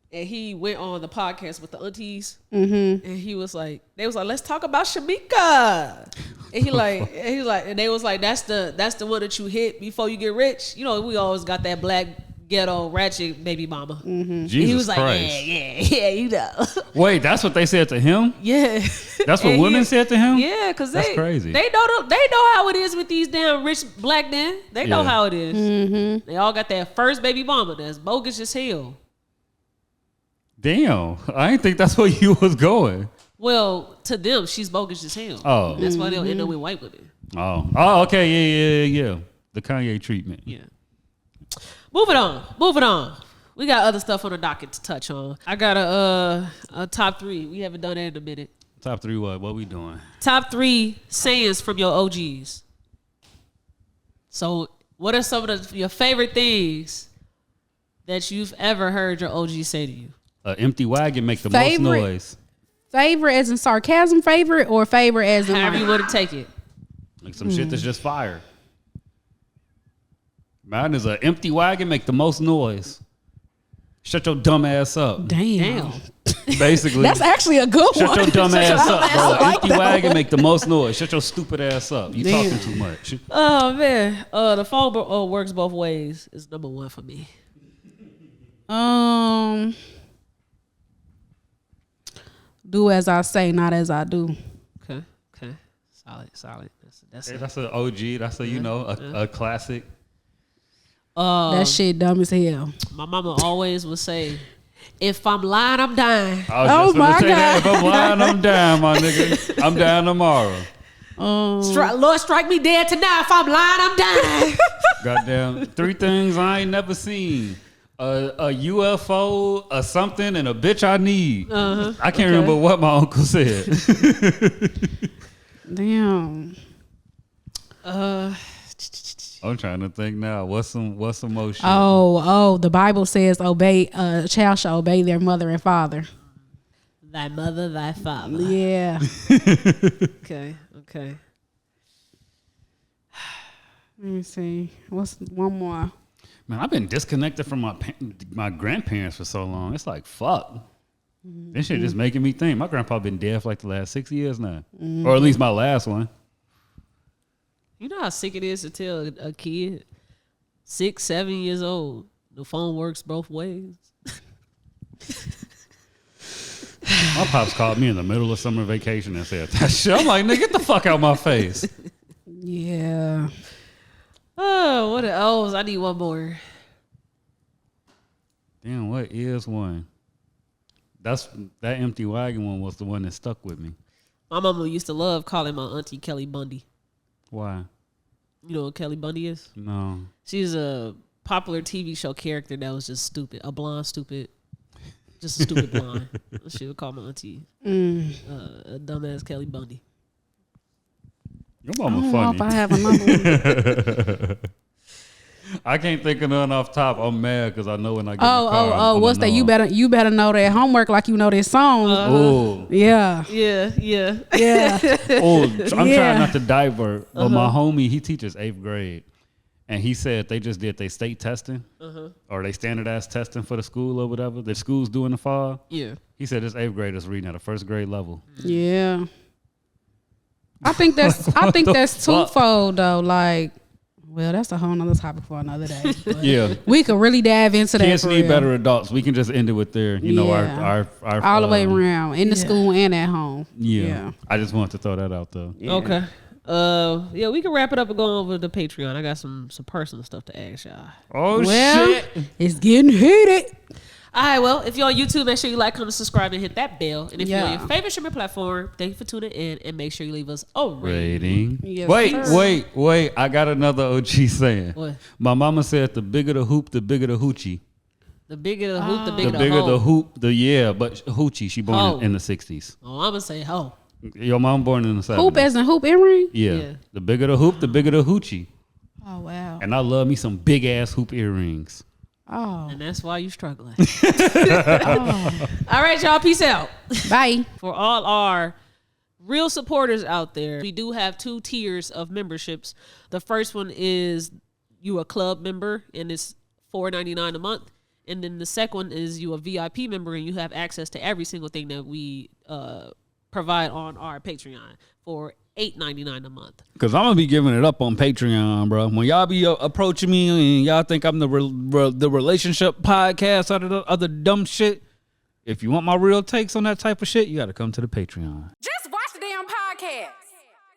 And he went on the podcast with the aunties, and he was like, they was like, let's talk about Shamika. And and they was like, that's the one that you hit before you get rich. You know, we always got that black ghetto ratchet baby mama. Jesus He was like, Christ. yeah, you know. Wait, that's what they said to him? Yeah. That's what And women said to him? Yeah, because That's crazy. They know how it is with these damn rich black men. They know Yeah. how it is. They all got that first baby mama that's bogus as hell. Damn. I didn't think that's where you was going. Well, to them, she's bogus as hell. Oh. That's why they'll end up with white women. Oh, okay. Yeah. The Kanye treatment. Yeah. Moving on. We got other stuff on the docket to touch on. I got a top 3. We haven't done that in a minute. Top 3 what? What we doing? Top 3 sayings from your OGs. So, what are some of your favorite things that you've ever heard your OG say to you? An empty wagon make the most noise. Favorite as in sarcasm favorite or favorite as in However you want to take it. Like some shit that's just fire. Mine is an empty wagon make the most noise. Shut your dumb ass up. Damn. Basically. That's actually a good Shut one. your dumb ass up, bro. I like Empty that wagon one. make the most noise. Shut your stupid ass up. You Damn. talking too much. Oh, man. The phone works both ways is number 1 for me. Do as I say, not as I do. Okay. Solid. That's it. That's an OG. That's a classic. That shit dumb as hell. My mama always would say, if I'm lying, I'm dying. I was Oh just gonna my say that. If God. I'm lying, I'm down, my nigga. I'm down tomorrow. Lord, strike me dead tonight. If I'm lying, I'm dying. Goddamn. 3 things I ain't never seen. A UFO, a something, and a bitch I need. I can't remember what my uncle said. Damn. I'm trying to think now. What's some more shit? Oh, the Bible says a child shall obey their mother and father. Thy mother, thy father. Yeah. Okay. Let me see. What's one more? Man, I've been disconnected from my grandparents for so long. It's like, fuck. This shit just making me think. My grandpa been dead for like the last 6 years now. Or at least my last one. You know how sick it is to tell a kid 6, 7 years old the phone works both ways. My pops called me in the middle of summer vacation and said that shit. I'm like, nigga, get the fuck out my face. Yeah. Oh, what the O's? I need one more. Damn, what is one? That empty wagon one was the one that stuck with me. My mama used to love calling my auntie Kelly Bundy. Why? You know what Kelly Bundy is? No. She's a popular TV show character that was just stupid. A blonde, stupid. Just a stupid blonde. She would call my auntie a dumbass Kelly Bundy. Your I mama don't know if I funny. have another one. I can't think of none off top. I'm mad because I know when I get in the car. Oh, what's that? You better know that homework like you know this song. Oh. Yeah. Yeah. Yeah. Oh, I'm Yeah. trying not to divert, but my homie, he teaches 8th grade, and he said they just did their state testing or they standardized testing for the school or whatever. The school's doing the fall. Yeah. He said this 8th graders reading at a 1st grade level. Yeah. I think that's fuck? twofold though. Like, well, that's a whole nother topic for another day. But Yeah. we could really dive into that. Kids for need real. better adults. We can just end it with their, Yeah. our all the way around in the school and at home. Yeah. I just wanted to throw that out though. Yeah. Okay. Yeah, we can wrap it up and go over the Patreon. I got some personal stuff to ask y'all. Oh Well, shit. it's getting heated. All right, well, if you're on YouTube, make sure you like, comment, subscribe, and hit that bell. And if you're on Yeah. your favorite streaming platform, thank you for tuning in, and make sure you leave us a rating. Rating. Yes, Wait. I got another OG saying. What? My mama said the bigger the hoop, the bigger the hoochie. The bigger the hoop, the The bigger the bigger hoe. the hoop, but hoochie, she born Hoe. in the 60s. Oh, I'm going to say hoe. Your mom born in the 70s. Hoop as in hoop earring. Yeah. Yeah. The bigger the hoop, the bigger the hoochie. Oh wow. And I love me some big ass hoop earrings. Oh. And that's why you struggling. All right, y'all. Peace out. Bye. For all our real supporters out there, we do have 2 tiers of memberships. The first one is you a club member, and it's $4.99 a month. And then the second one is you a VIP member, and you have access to every single thing that we provide on our Patreon. For $8.99 a month. Because I'm going to be giving it up on Patreon, bro. When y'all be approaching me and y'all think I'm the relationship podcast out of the other dumb shit, if you want my real takes on that type of shit, you got to come to the Patreon.